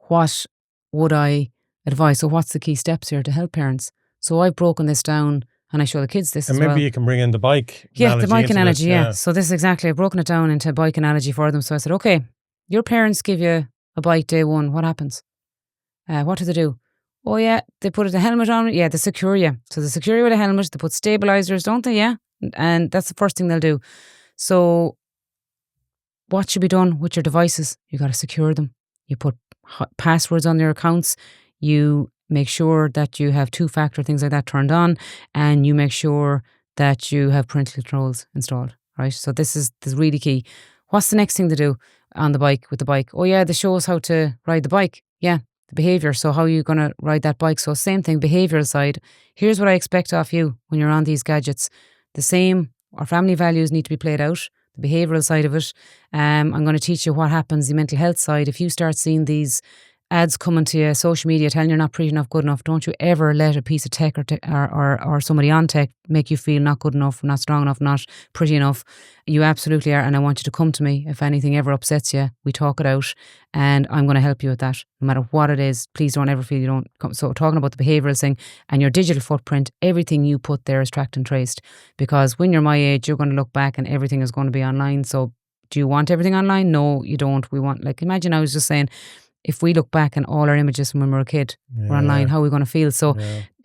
what would I advise? So what's the key steps here to help parents? So I've broken this down And I show the kids this and as maybe well. you can bring in the bike Yeah, analogy the bike into analogy, this, yeah. So this is exactly, I've broken it down into a bike analogy for them. So I said, okay, your parents give you a bike day one. What happens? What do they do? Oh, yeah, they put a helmet on it. Yeah, they secure you. So they secure you with a helmet. They put stabilizers, don't they? Yeah. And that's the first thing they'll do. So what should be done with your devices? You got to secure them. You put passwords on their accounts. You make sure that you have two-factor, things like that turned on. And you make sure that you have parental controls installed, right? So this is really key. What's the next thing to do on the bike with the bike? Oh, yeah, they show us how to ride the bike. Yeah, the behaviour. So how are you going to ride that bike? So same thing, behavioural side. Here's what I expect of you when you're on these gadgets. The same, our family values need to be played out. The behavioural side of it. I'm going to teach you what happens, the mental health side. If you start seeing these ads coming to you, social media telling you're not pretty enough, good enough, don't you ever let a piece of tech or somebody on tech make you feel not good enough, not strong enough, not pretty enough. You absolutely are, and I want you to come to me if anything ever upsets you. We talk it out, and I'm going to help you with that, no matter what it is. Please don't ever feel you don't come. So talking about the behavioural thing and your digital footprint, everything you put there is tracked and traced, because when you're my age, you're going to look back and everything is going to be online. So do you want everything online? No, you don't. We want, like, imagine I was just saying, if we look back and all our images from when we were a kid were online, how are we going to feel? So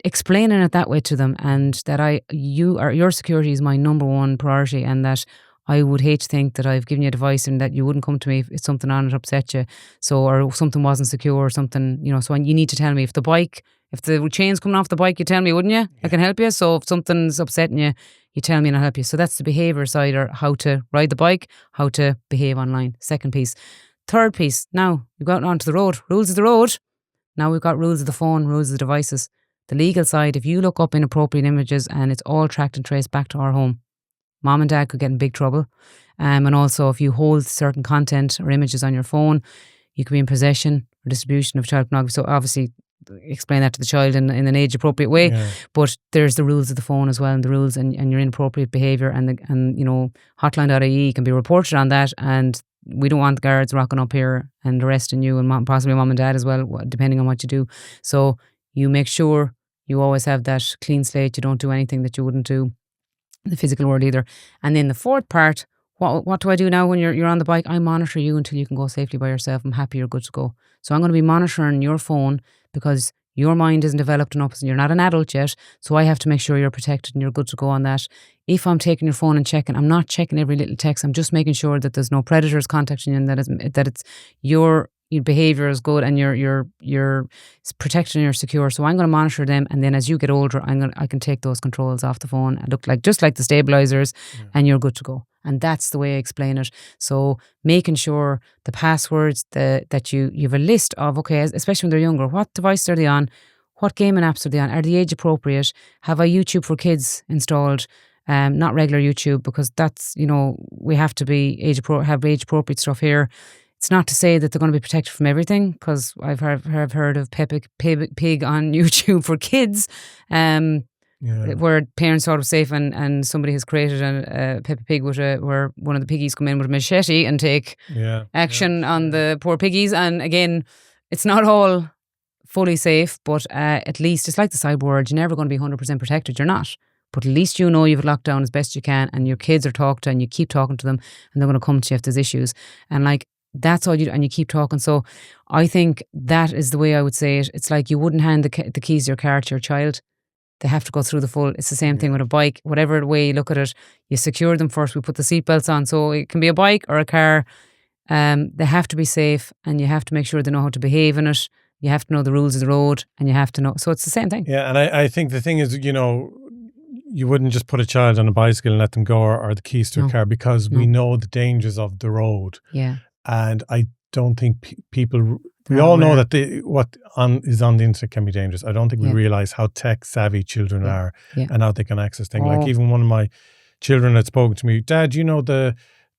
explaining it that way to them, and that your security is my number one priority, and that I would hate to think that I've given you a device and that you wouldn't come to me if something on it upset you. So, or something wasn't secure or something, so you need to tell me. If the chain's coming off the bike, you tell me, wouldn't you? Yeah. I can help you. So if something's upsetting you, you tell me and I'll help you. So that's the behaviour side, or how to ride the bike, how to behave online. Second piece. Third piece, now you've got onto the road. Rules of the road. Now we've got rules of the phone, rules of the devices. The legal side, if you look up inappropriate images and it's all tracked and traced back to our home, mom and dad could get in big trouble. And also if you hold certain content or images on your phone, you could be in possession or distribution of child pornography. So obviously explain that to the child in an age appropriate way. Yeah. But there's the rules of the phone as well, and the rules and your inappropriate behaviour, and hotline.ie can be reported on that, and we don't want the guards rocking up here and arresting you, and possibly mom and dad as well, depending on what you do. So you make sure you always have that clean slate. You don't do anything that you wouldn't do in the physical world either. And then the fourth part, what do I do now when you're on the bike? I monitor you until you can go safely by yourself. I'm happy you're good to go. So I'm going to be monitoring your phone, because your mind isn't developed enough and you're not an adult yet. So I have to make sure you're protected and you're good to go on that. If I'm taking your phone and checking, I'm not checking every little text. I'm just making sure that there's no predators contacting you, and that it's your behaviour is good and you're protected and you're secure. So I'm going to monitor them, and then as you get older, I can take those controls off the phone and look like just like the stabilizers, and you're good to go. And that's the way I explain it. So making sure the passwords, that you have a list of, okay, especially when they're younger, what device are they on? What gaming apps are they on? Are they age appropriate? Have I YouTube for Kids installed? Not regular YouTube, because that's, we have to be have age appropriate stuff here. It's not to say that they're going to be protected from everything, because I've heard of Peppa Pig on YouTube for kids, where parents thought it was safe, and somebody has created a Peppa Pig where one of the piggies come in with a machete and take action on the poor piggies. And again, it's not all fully safe, but at least it's like the cyber world. You're never going to be 100% protected. You're not. But at least you've it locked down as best you can, and your kids are talked to, and you keep talking to them, and they're going to come to you if there's issues. And that's all you do, and you keep talking. So I think that is the way I would say it. It's like you wouldn't hand the keys to your car to your child. They have to go through the full. It's the same thing with a bike. Whatever way you look at it, you secure them first. We put the seatbelts on. So it can be a bike or a car. They have to be safe, and you have to make sure they know how to behave in it. You have to know the rules of the road, and you have to know. So it's the same thing. Yeah, and I think the thing is, you wouldn't just put a child on a bicycle and let them go, or the keys to a car, because we know the dangers of the road. Yeah. And I don't think people, we all know that what is on the internet can be dangerous. I don't think we realise how tech savvy children are and how they can access things. Like even one of my children had spoken to me, Dad, the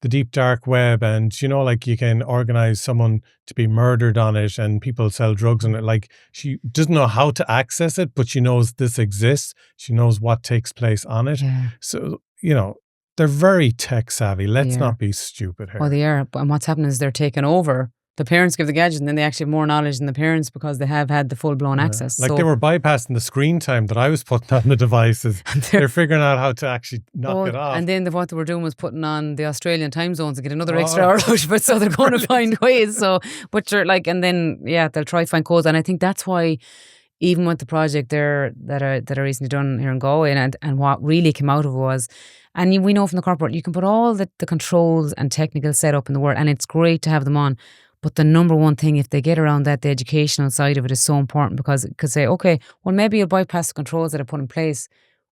deep dark web, and you can organise someone to be murdered on it, and people sell drugs on it. Like, she doesn't know how to access it, but she knows this exists. She knows what takes place on it. Yeah. So, they're very tech savvy. Let's not be stupid here. Well, they are. And what's happening is they're taking over the parents give the gadget and then they actually have more knowledge than the parents because they have had the full-blown access. Like So- they were bypassing the screen time that I was putting on the devices. They're figuring out how to actually knock it off. And then what they were doing was putting on the Australian time zones to get another extra hour out of it. So they're going to find ways. So, but you're like, and then, they'll try to find codes. And I think that's why, even with the project there that are recently done here in Galway, and what really came out of it was, and we know from the corporate, you can put all the controls and technical setup in the world, and it's great to have them on. But the number one thing, if they get around that, the educational side of it is so important, because it could say, okay, well, maybe you'll bypass the controls that are put in place,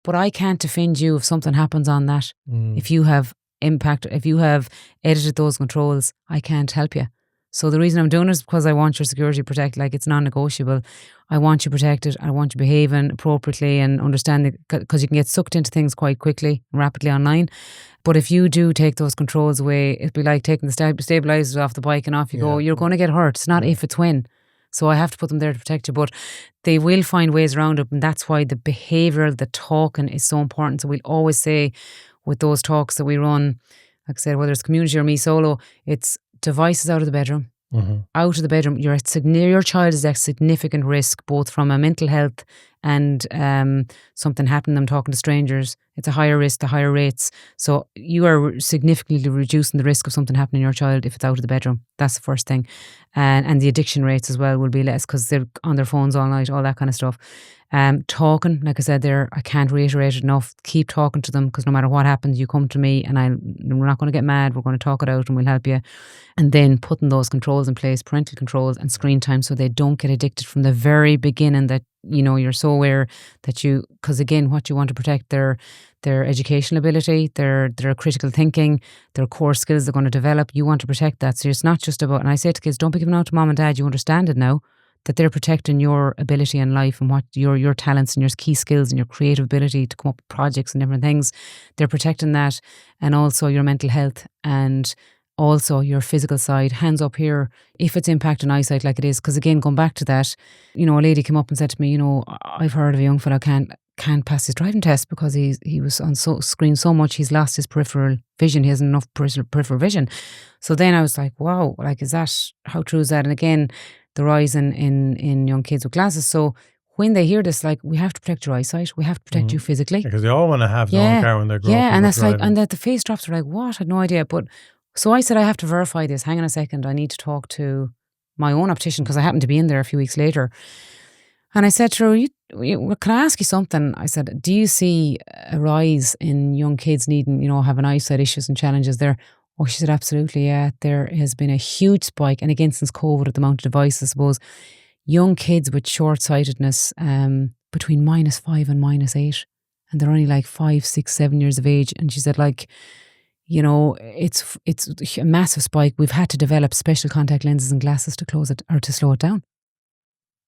but I can't defend you if something happens on that. If you have if you have edited those controls, I can't help you. So the reason I'm doing it is because I want your security protected. Like, it's non-negotiable. I want you protected. I want you behaving appropriately and understanding, because you can get sucked into things quite quickly and rapidly online. But if you do take those controls away, it'd be like taking the stabilizers off the bike and off you go. You're going to get hurt. It's not if, it's when. So I have to put them there to protect you. But they will find ways around it. And that's why the behavioural, the talking is so important. So we'll always say with those talks that we run, like I said, whether it's community or me solo, it's devices out of the bedroom. Out of the bedroom, your child is at significant risk, both from a mental health and something happening to them talking to strangers. It's a higher risk, the higher rates. So you are significantly reducing the risk of something happening to your child if it's out of the bedroom. That's the first thing. And the addiction rates as well will be less, because they're on their phones all night, all that kind of stuff. Talking, like I said there, I can't reiterate it enough. Keep talking to them, because no matter what happens, you come to me and we're not going to get mad. We're going to talk it out and we'll help you. And then putting those controls in place, parental controls and screen time, so they don't get addicted from the very beginning, that, you're so aware that because again, what you want to protect, their educational ability, their critical thinking, their core skills they're going to develop. You want to protect that. So it's not just about, and I say to kids, don't be giving out to mom and dad. You understand it now, that they're protecting your ability in life and what your talents and your key skills and your creative ability to come up with projects and different things. They're protecting that, and also your mental health and also your physical side. Hands up here if it's impacting eyesight like it is. Because again, going back to that, a lady came up and said to me, I've heard of a young fellow can't pass his driving test because he was on screen so much, he's lost his peripheral vision. He hasn't enough peripheral vision. So then I was like, wow, like, how true is that? And again, the rise in young kids with glasses. So when they hear this, like, we have to protect your eyesight, we have to protect you physically. Because they all want to have their own car when they're growing up. Yeah, and that's like, and that the face drops are like, what? I had no idea. But so I said, I have to verify this. Hang on a second, I need to talk to my own optician, because I happened to be in there a few weeks later. And I said to her, can I ask you something? I said, do you see a rise in young kids needing, having eyesight issues and challenges there? Oh, she said, absolutely, yeah. There has been a huge spike. And again, since COVID, with the amount of devices, I suppose, young kids with short-sightedness between -5 and -8. And they're only like 5, 6, 7 years of age. And she said, like, it's a massive spike. We've had to develop special contact lenses and glasses to close it, or to slow it down.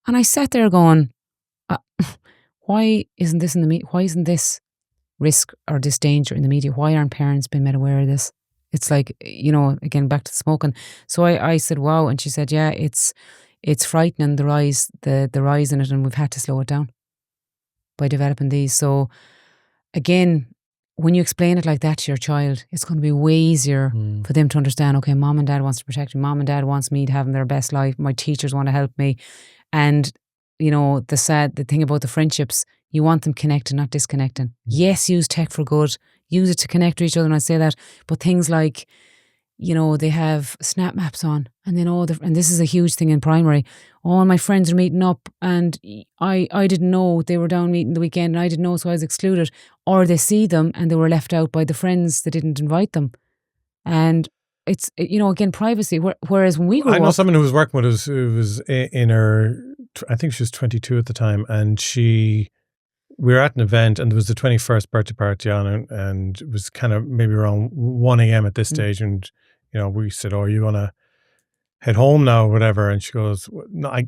And I sat there going, why isn't this in the media? Why isn't this risk or this danger in the media? Why aren't parents being made aware of this? It's like, again, back to the smoking. So I said, wow. And she said, yeah, it's frightening, the rise in it, and we've had to slow it down by developing these. So again, when you explain it like that to your child, it's going to be way easier for them to understand, okay, mom and dad wants to protect me. Mom and dad wants me to have their best life. My teachers want to help me. And, the thing about the friendships, you want them connected, not disconnecting. Yes, use tech for good. Use it to connect to each other, and I say that. But things like, they have snap maps on, and then and this is a huge thing in primary. All my friends are meeting up, and I didn't know they were down meeting the weekend, and I didn't know, so I was excluded. Or they see them and they were left out by the friends that didn't invite them. And it's, again, privacy. Whereas when we grew up, I know someone who was working with us who was in her, I think she was 22 at the time, and we were at an event, and there was the 21st birthday party on, and it was kind of maybe around 1 a.m. at this stage, and we said, oh, you want to head home now or whatever? And she goes, no, I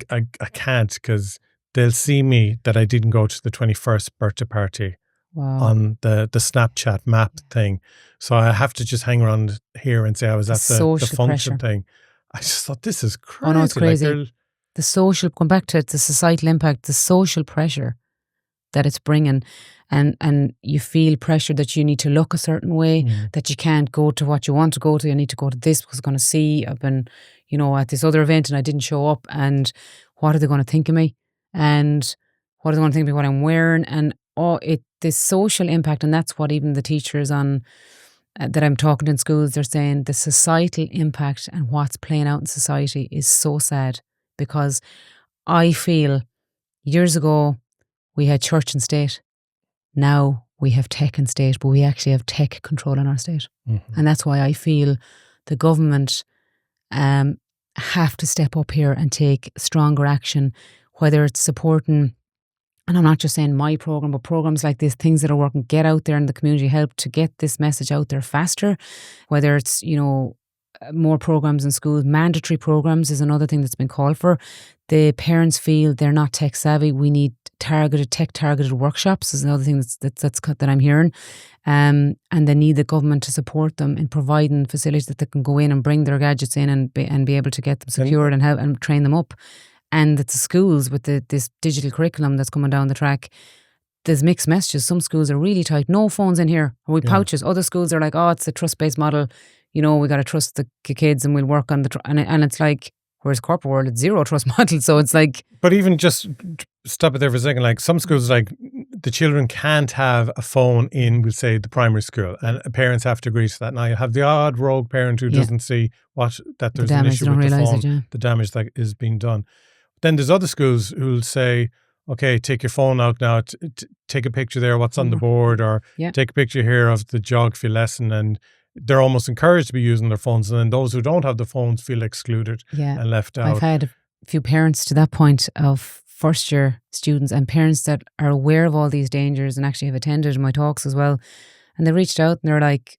can't, because they'll see me that I didn't go to the 21st birthday party on the Snapchat map thing. So I have to just hang around here and say I was at the function thing. I just thought, this is crazy. Oh no, it's crazy. The social, going back to it, the societal impact, the social pressure that it's bringing, and you feel pressure that you need to look a certain way, that you can't go to what you want to go to. You need to go to this because I'm going to see. I've been, at this other event and I didn't show up, and what are they going to think of me? And what are they going to think of me, what I'm wearing? And this social impact, and that's what even the teachers on that I'm talking to in schools, they're saying the societal impact and what's playing out in society is so sad, because I feel years ago we had church and state. Now we have tech and state, but we actually have tech controlling our state. Mm-hmm. And that's why I feel the government have to step up here and take stronger action, whether it's supporting, and I'm not just saying my program, but programs like this, things that are working, get out there in the community, help to get this message out there faster, whether it's, more programs in schools. Mandatory programs is another thing that's been called for. The parents feel they're not tech savvy. We need tech-targeted workshops is another thing that I'm hearing. And they need the government to support them in providing facilities that they can go in and bring their gadgets in and be able to get them secured and help and train them up. And that the schools with this digital curriculum that's coming down the track, there's mixed messages. Some schools are really tight. No phones in here. Or with pouches. Other schools are like, it's a trust-based model. We got to trust the kids and we'll work on and it's like, whereas corporate world, it's zero trust model. So it's like. But even just stop it there for a second. Like some schools, like the children can't have a phone in, we'll say, the primary school, and parents have to agree to that. Now you have the odd rogue parent who doesn't see that there's an issue with the phone, the damage that is being done. Then there's other schools who'll say, okay, take your phone out now, take a picture there, what's on the board, or take a picture here of the geography lesson, and they're almost encouraged to be using their phones. And then those who don't have the phones feel excluded and left out. I've had a few parents to that point of first year students and parents that are aware of all these dangers and actually have attended my talks as well. And they reached out and they're like,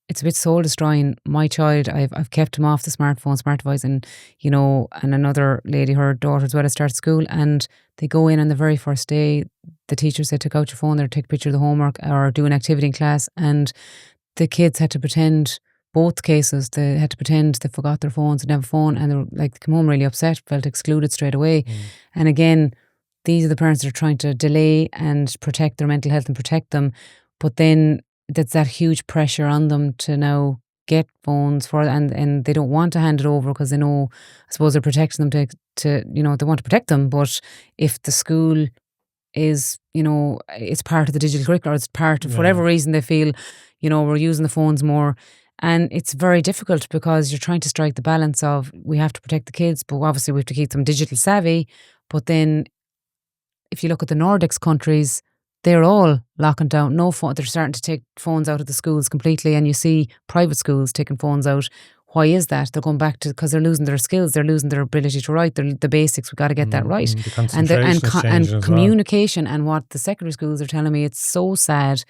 it's a bit soul destroying. My child, I've kept him off the smart device, and and another lady, her daughter as well, has started school, and they go in on the very first day. The teacher said, "Take out your phone there, take a picture of the homework or do an activity in class," and the kids had to pretend. Both cases, they had to pretend they forgot their phones, and have a phone, and they were like, come home really upset, felt excluded straight away. And again, these are the parents that are trying to delay and protect their mental health and protect them, but then that's that huge pressure on them to now get phones and they don't want to hand it over because they know, I suppose, they're protecting them to they want to protect them. But if the school is, it's part of the digital curriculum, or it's part of whatever reason they feel, we're using the phones more. And it's very difficult because you're trying to strike the balance of, we have to protect the kids, but obviously we have to keep them digital savvy. But then if you look at the Nordics countries, they're all locking down. No phone. They're starting to take phones out of the schools completely, and you see private schools taking phones out. Why is that? They're going back to, because they're losing their skills. They're losing their ability to write. The basics. We've got to get that right. And communication. And what the secondary schools are telling me, it's so sad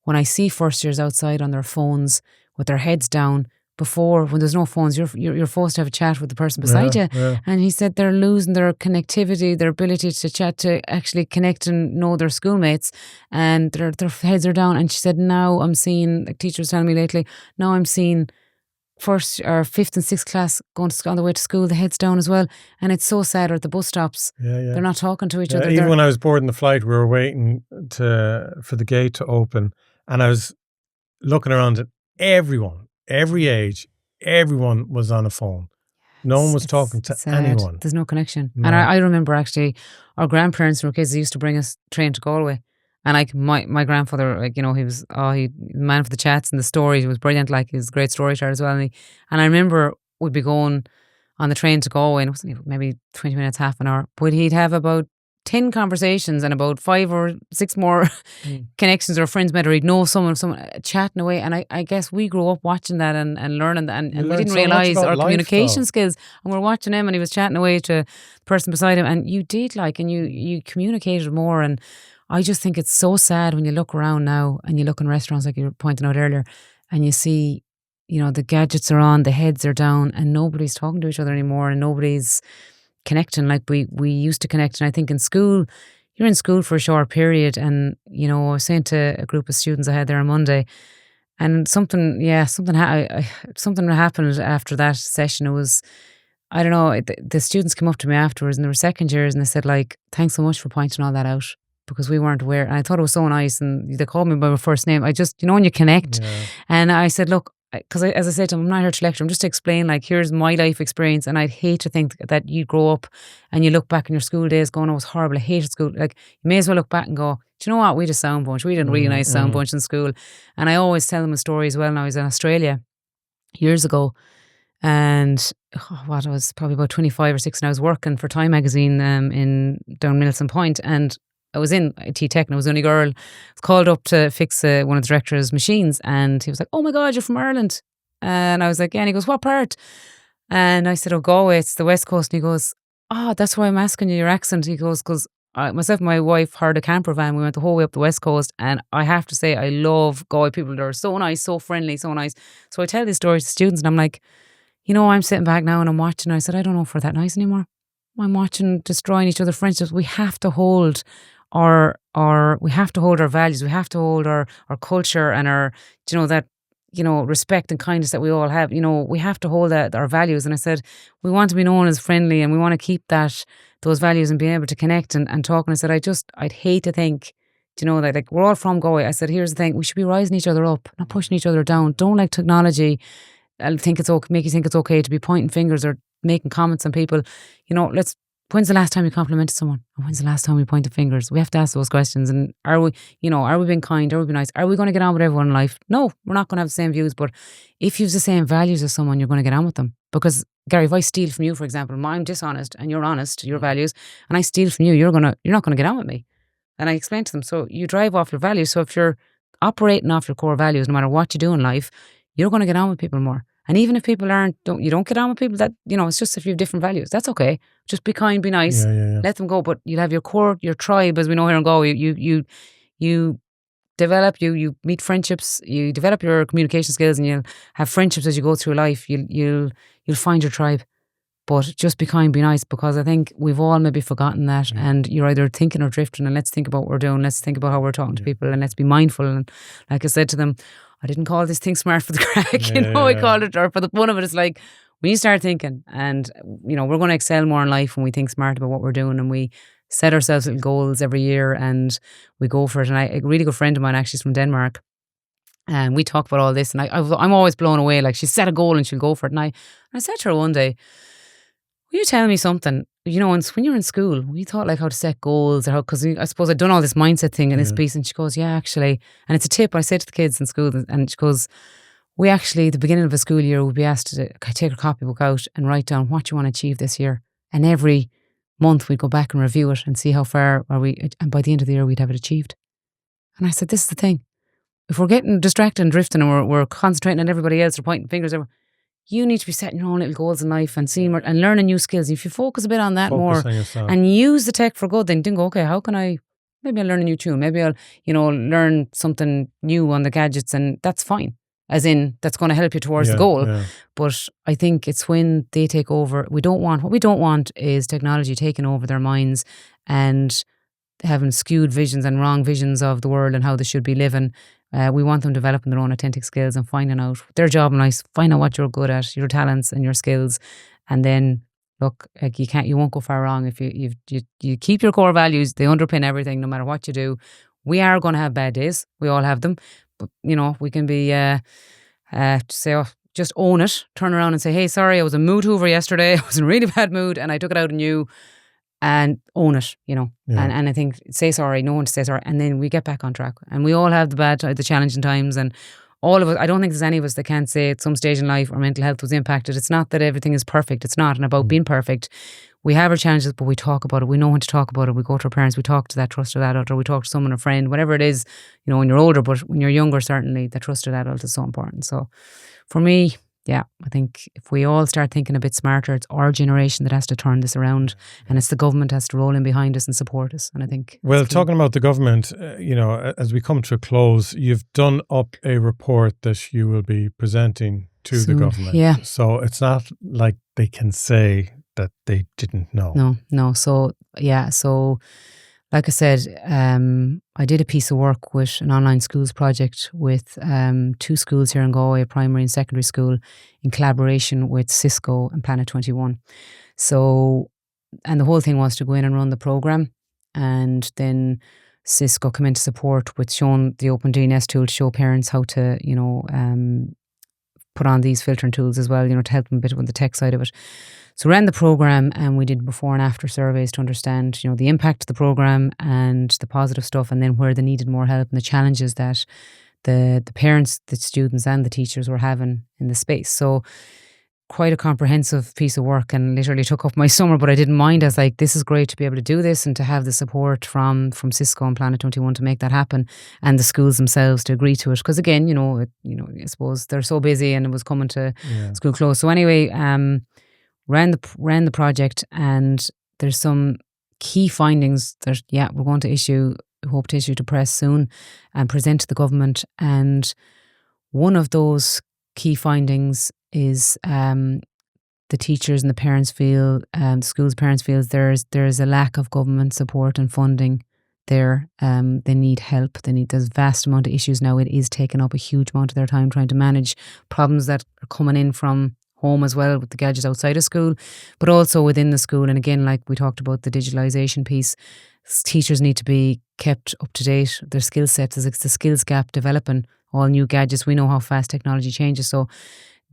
when I see first years outside on their phones with their heads down. Before, when there's no phones, you're forced to have a chat with the person beside you. Yeah. And he said they're losing their connectivity, their ability to chat, to actually connect and know their schoolmates, and their heads are down. And she said, now I'm seeing, like teachers telling me lately, now I'm seeing first or fifth and sixth class going on the way to school, the heads down as well. And it's so sad. Or at the bus stops, they're not talking to each other. Even when I was boarding the flight, we were waiting for the gate to open, and I was looking around at everyone. Every age, everyone was on a phone. No one was talking to anyone. There's no connection. No. And I remember actually our grandparents were kids. They used to bring us train to Galway. And like my grandfather, like, he was he man for the chats and the stories. He was brilliant. Like, he was a great storyteller as well. And I remember we'd be going on the train to Galway, and it wasn't maybe 20 minutes, half an hour. But he'd have about 10 conversations and about 5 or 6 more connections or friends met, or he'd know someone chatting away. And I guess we grew up watching that and learning that, and we didn't realise our communication skills. And we're watching him, and he was chatting away to the person beside him, and you did and you communicated more. And I just think it's so sad when you look around now and you look in restaurants, like you were pointing out earlier, and you see, the gadgets are on, the heads are down, and nobody's talking to each other anymore, and nobody's connecting like we used to connect. And I think in school, you're in school for a short period, and I was saying to a group of students I had there on Monday, and something happened after that session. It was, I don't know, the students came up to me afterwards, and they were second years, and they said, like, thanks so much for pointing all that out, because we weren't aware. And I thought it was so nice, and they called me by my first name. I just, when you connect, and I said, look, because as I said to him, I'm not here to lecture. I'm just to explain, like, here's my life experience. And I'd hate to think that you grow up and you look back in your school days going, oh, it was horrible. I hated school. Like, you may as well look back and go, do you know what? We had a sound bunch. We did a really nice sound bunch in school. And I always tell them a story as well. When I was in Australia years ago, and I was probably about 25 or 6, and I was working for Time magazine in down Milson Point, and I was in IT tech, and I was the only girl. I was called up to fix one of the director's machines, and he was like, "Oh my God, you're from Ireland." And I was like, "Yeah." And he goes, "What part?" And I said, "Oh, Galway, it's the West Coast." And he goes, "Oh, that's why I'm asking you your accent." He goes, "Because myself and my wife hired a camper van. We went the whole way up the West Coast, and I have to say, I love Galway people. They're so nice, so friendly, so nice." So I tell these stories to students, and I'm like, I'm sitting back now and I'm watching. I said, I don't know if we're that nice anymore. I'm watching destroying each other's friendships. We have to hold our values. We have to hold our culture and our, that, respect and kindness that we all have. We have to hold our values. And I said, we want to be known as friendly, and we want to keep those values and being able to connect and talk. And I said, I'd hate to think, that, like, we're all from Galway. I said, here's the thing, we should be rising each other up, not pushing each other down. Don't let technology make you think it's okay to be pointing fingers or making comments on people. When's the last time you complimented someone? Or when's the last time we pointed fingers? We have to ask those questions. And are we being kind? Are we being nice? Are we going to get on with everyone in life? No, we're not going to have the same views. But if you have the same values as someone, you're going to get on with them. Because, Gary, if I steal from you, for example, I'm dishonest and you're honest, your values, and I steal from you, you're not going to get on with me. And I explained to them, so you drive off your values. So if you're operating off your core values, no matter what you do in life, you're going to get on with people more. And even if people you don't get on with people, that, it's just if you have different values, that's okay. Just be kind, be nice, let them go. But you'll have your core, your tribe, as we know here in Galway. You develop, you meet friendships, you develop your communication skills, and you'll have friendships as you go through life. You'll find your tribe. But just be kind, be nice, because I think we've all maybe forgotten that. And you're either thinking or drifting, and let's think about what we're doing. Let's think about how we're talking to people, and let's be mindful. And like I said to them, I didn't call this thing smart for the crack, I called it, or for the fun of it. It's like, when you start thinking, and, we're going to excel more in life when we think smart about what we're doing, and we set ourselves little goals every year and we go for it. And a really good friend of mine, actually, is from Denmark. And we talk about all this, and I'm always blown away. Like, she set a goal and she'll go for it. And I said to her one day, will you tell me something? When you're in school, we thought like how to set goals, or how, because I suppose I'd done all this mindset thing in this piece. And she goes, yeah, actually, and it's a tip I say to the kids in school. And she goes, we actually, at the beginning of a school year, we'd be asked to take our copybook out and write down what you want to achieve this year. And every month we'd go back and review it and see how far are we. And by the end of the year, we'd have it achieved. And I said, this is the thing. If we're getting distracted and drifting, and we're concentrating on everybody else or pointing fingers, you need to be setting your own little goals in life and seeing and learning new skills. If you focus a bit on that more and use the tech for good, then go, okay, how can maybe I'll learn a new tune. Maybe I'll, learn something new on the gadgets, and that's fine. As in, that's going to help you towards the goal. Yeah. But I think it's when they take over. What we don't want is technology taking over their minds and having skewed visions and wrong visions of the world and how they should be living. We want them developing their own authentic skills and finding out their job in life, find out what you're good at, your talents and your skills. And then, look, like, you won't go far wrong if you keep your core values. They underpin everything, no matter what you do. We are going to have bad days. We all have them. But, we can be, just own it, turn around and say, hey, sorry, I was a mood hoover yesterday. I was in a really bad mood and I took it out on you. And own it, and I think say sorry, no one to say sorry, and then we get back on track. And we all have the challenging times, and all of us. I don't think there's any of us that can't say at some stage in life our mental health was impacted. It's not that everything is perfect. It's not about being perfect. We have our challenges, but we talk about it. We know when to talk about it. We go to our parents. We talk to that trusted adult, or we talk to someone, a friend, whatever it is. When you're older, but when you're younger, certainly the trusted adult is so important. So, for me. Yeah, I think if we all start thinking a bit smarter, it's our generation that has to turn this around, and it's the government that has to roll in behind us and support us. And I think, well, talking about the government, as we come to a close, you've done up a report that you will be presenting to the government. Yeah. So it's not like they can say that they didn't know. No. So, yeah. So, like I said, I did a piece of work with an online schools project with 2 schools here in Galway, a primary and secondary school, in collaboration with Cisco and Planet 21. So, and the whole thing was to go in and run the programme, and then Cisco come into support with showing the Open DNS tool to show parents how to, put on these filtering tools as well, to help them a bit with the tech side of it. So we ran the program and we did before and after surveys to understand, the impact of the program and the positive stuff, and then where they needed more help and the challenges that the parents, the students and the teachers were having in the space. So quite a comprehensive piece of work and literally took up my summer, but I didn't mind. I was like, this is great to be able to do this and to have the support from Cisco and Planet 21 to make that happen, and the schools themselves to agree to it. Because again, I suppose they're so busy and it was coming to school close. So anyway, ran the project, and there's some key findings that we're going to hope to issue to press soon and present to the government. And one of those key findings is the teachers and the parents feel, the schools' parents feel there's a lack of government support and funding there. They need help. There's a vast amount of issues now. It is taking up a huge amount of their time trying to manage problems that are coming in from home as well, with the gadgets outside of school, but also within the school. And again, like we talked about the digitalisation piece, teachers need to be kept up to date. Their skill sets, it's the skills gap developing, all new gadgets. We know how fast technology changes. So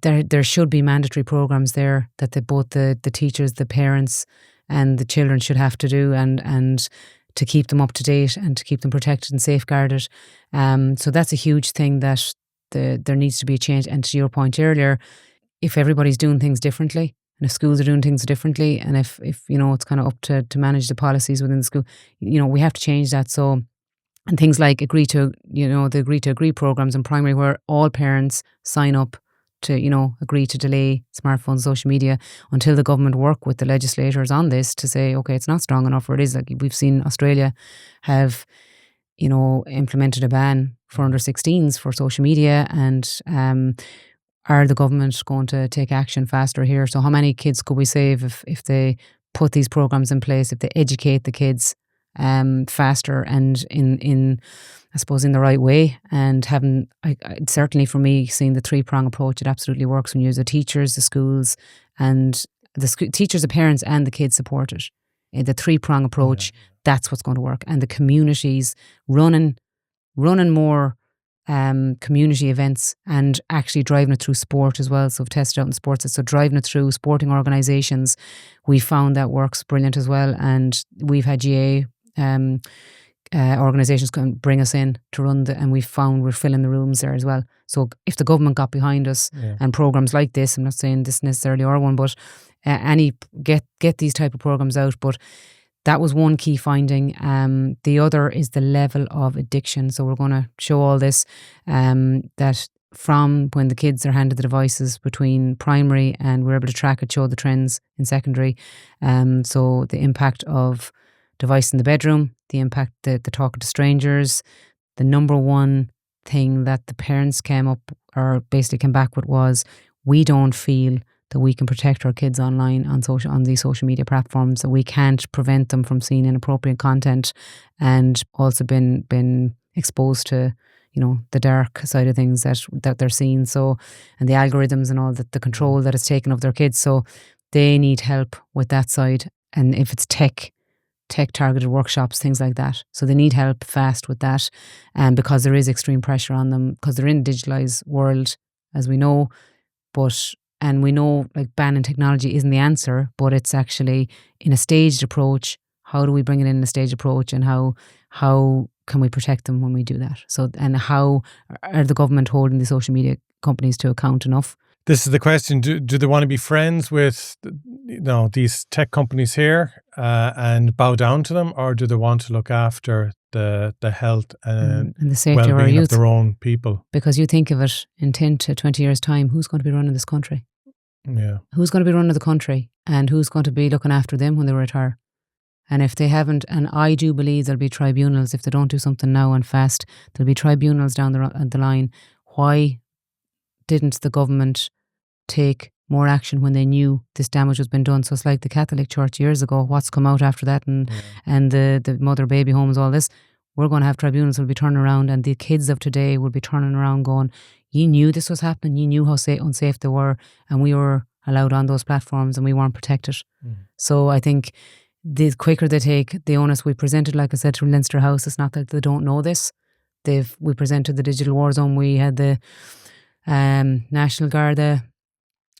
there should be mandatory programs there that both the teachers, the parents and the children should have to do, and to keep them up to date and to keep them protected and safeguarded. So that's a huge thing that there needs to be a change. And to your point earlier, if everybody's doing things differently, and if schools are doing things differently, and if it's kind of up to manage the policies within the school, we have to change that. So, and things like the Agree to Agree programs in primary, where all parents sign up to, agree to delay smartphones, social media, until the government work with the legislators on this to say, okay, it's not strong enough, or it is. Like we've seen Australia have, implemented a ban for under 16s for social media, and are the government going to take action faster here? So how many kids could we save if they put these programs in place, if they educate the kids faster and in I suppose in the right way, and having certainly for me, seeing the 3-prong approach, it absolutely works when you use the teachers, the schools, and teachers, the parents and the kids support it. The 3-prong approach, that's what's going to work. And the communities running more community events and actually driving it through sport as well. So we've tested out in sports. So driving it through sporting organisations, we found that works brilliant as well. And we've had GA organisations can bring us in to run and we've found we're filling the rooms there as well. So if the government got behind us and programmes like this, I'm not saying this necessarily are one, but get these type of programmes out. But that was one key finding. The other is the level of addiction. So we're going to show all this, that from when the kids are handed the devices between primary, and we're able to track it, show the trends in secondary. So the impact of device in the bedroom, the impact, the talking to strangers. The number one thing that the parents came back with was, we don't feel that we can protect our kids online on these social media platforms, that we can't prevent them from seeing inappropriate content, and also been exposed to the dark side of things that they're seeing. So, and the algorithms and all that, the control that it's taken of their kids. So they need help with that side. And if it's tech targeted workshops, things like that. So they need help fast with that, because there is extreme pressure on them, because they're in a digitalised world, as we know. And we know like banning technology isn't the answer, but it's actually in a staged approach. How do we bring it in a staged approach, and how can we protect them when we do that? So, and how are the government holding the social media companies to account enough? This is the question. Do they want to be friends with these tech companies here and bow down to them, or do they want to look after the health and the safety well-being of their own people? Because you think of it, in 10 to 20 years' time, who's going to be running this country? Yeah. Who's going to be running the country, and who's going to be looking after them when they retire? And if they haven't, and I do believe there'll be tribunals if they don't do something now and fast, there'll be tribunals down the line. Why didn't the government take more action when they knew this damage was being done? So it's like the Catholic Church years ago. What's come out after that, and the mother baby homes, all this. We're going to have tribunals will be turning around, and the kids of today will be turning around going, you knew this was happening, you knew how unsafe they were, and we were allowed on those platforms and we weren't protected. So I think the quicker they take the onus, we presented, like I said, to Leinster House. It's not that they don't know this. We presented the digital war zone. We had the National Garda,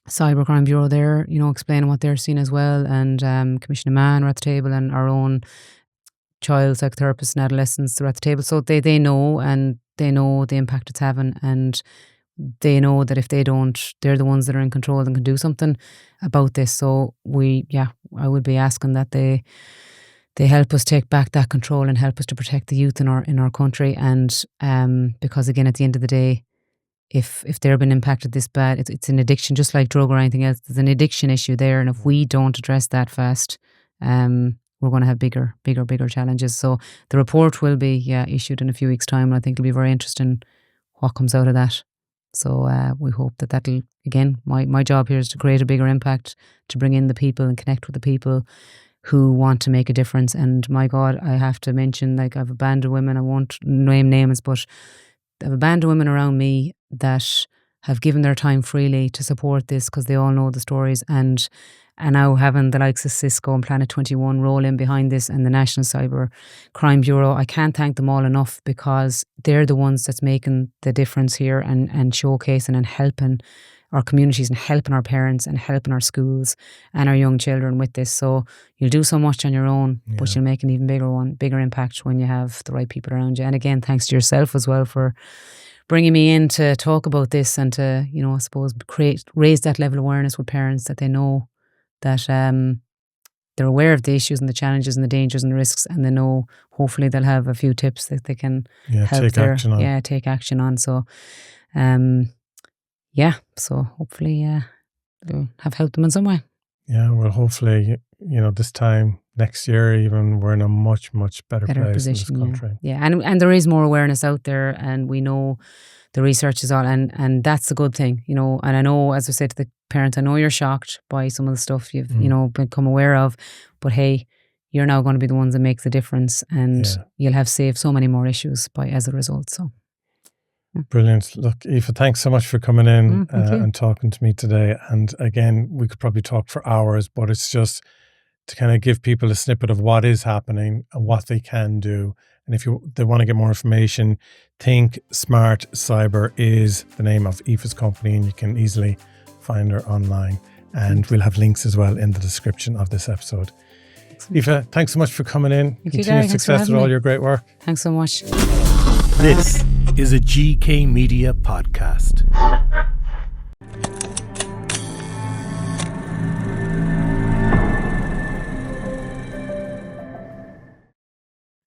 Cybercrime Bureau there, explaining what they're seeing as well, and Commissioner Mann are at the table, and our own child psychotherapists and adolescents are at the table. So they know, and they know the impact it's having, and they know that if they don't, they're the ones that are in control and can do something about this. So I would be asking that they help us take back that control and help us to protect the youth in our country. And because again, at the end of the day, if they're been impacted this bad, it's an addiction, just like drug or anything else. There's an addiction issue there, and if we don't address that fast, we're going to have bigger challenges. So the report will be issued in a few weeks' time, and I think it'll be very interesting what comes out of that. So we hope that'll, again, my job here is to create a bigger impact, to bring in the people and connect with the people who want to make a difference. And my God, I have to mention, like, I have a band of women, I won't name names, but I have a band of women around me that have given their time freely to support this, because they all know the stories, and now having the likes of Cisco and Planet 21 roll in behind this, and the National Cyber Crime Bureau, I can't thank them all enough, because they're the ones that's making the difference here, and showcasing and helping our communities and helping our parents and helping our schools and our young children with this. So you'll do so much on your own, but you'll make an even bigger impact when you have the right people around you. And again, thanks to yourself as well for bringing me in to talk about this, and to, I suppose, raise that level of awareness with parents, that they know that they're aware of the issues and the challenges and the dangers and the risks, and they know, hopefully they'll have a few tips that they can help take action on. So so hopefully it'll have helped them in some way. Yeah, well, hopefully, this time next year even, we're in a much, much better place position in this country. Yeah. And there is more awareness out there, and we know the research is all, and that's a good thing, and I know, as I said to the parents, I know you're shocked by some of the stuff you've, become aware of, but hey, you're now going to be the ones that make the difference, and you'll have saved so many more issues as a result. So. Brilliant. Look, Aoife, thanks so much for coming in and talking to me today. And again, we could probably talk for hours, but it's just to kind of give people a snippet of what is happening and what they can do. And if they want to get more information, Think Smart Cyber is the name of Aoife's company, and you can easily find her online. And we'll have links as well in the description of this episode. Aoife, thanks so much for coming in. Continued success with all your great work. Thanks so much. This is a GK Media podcast.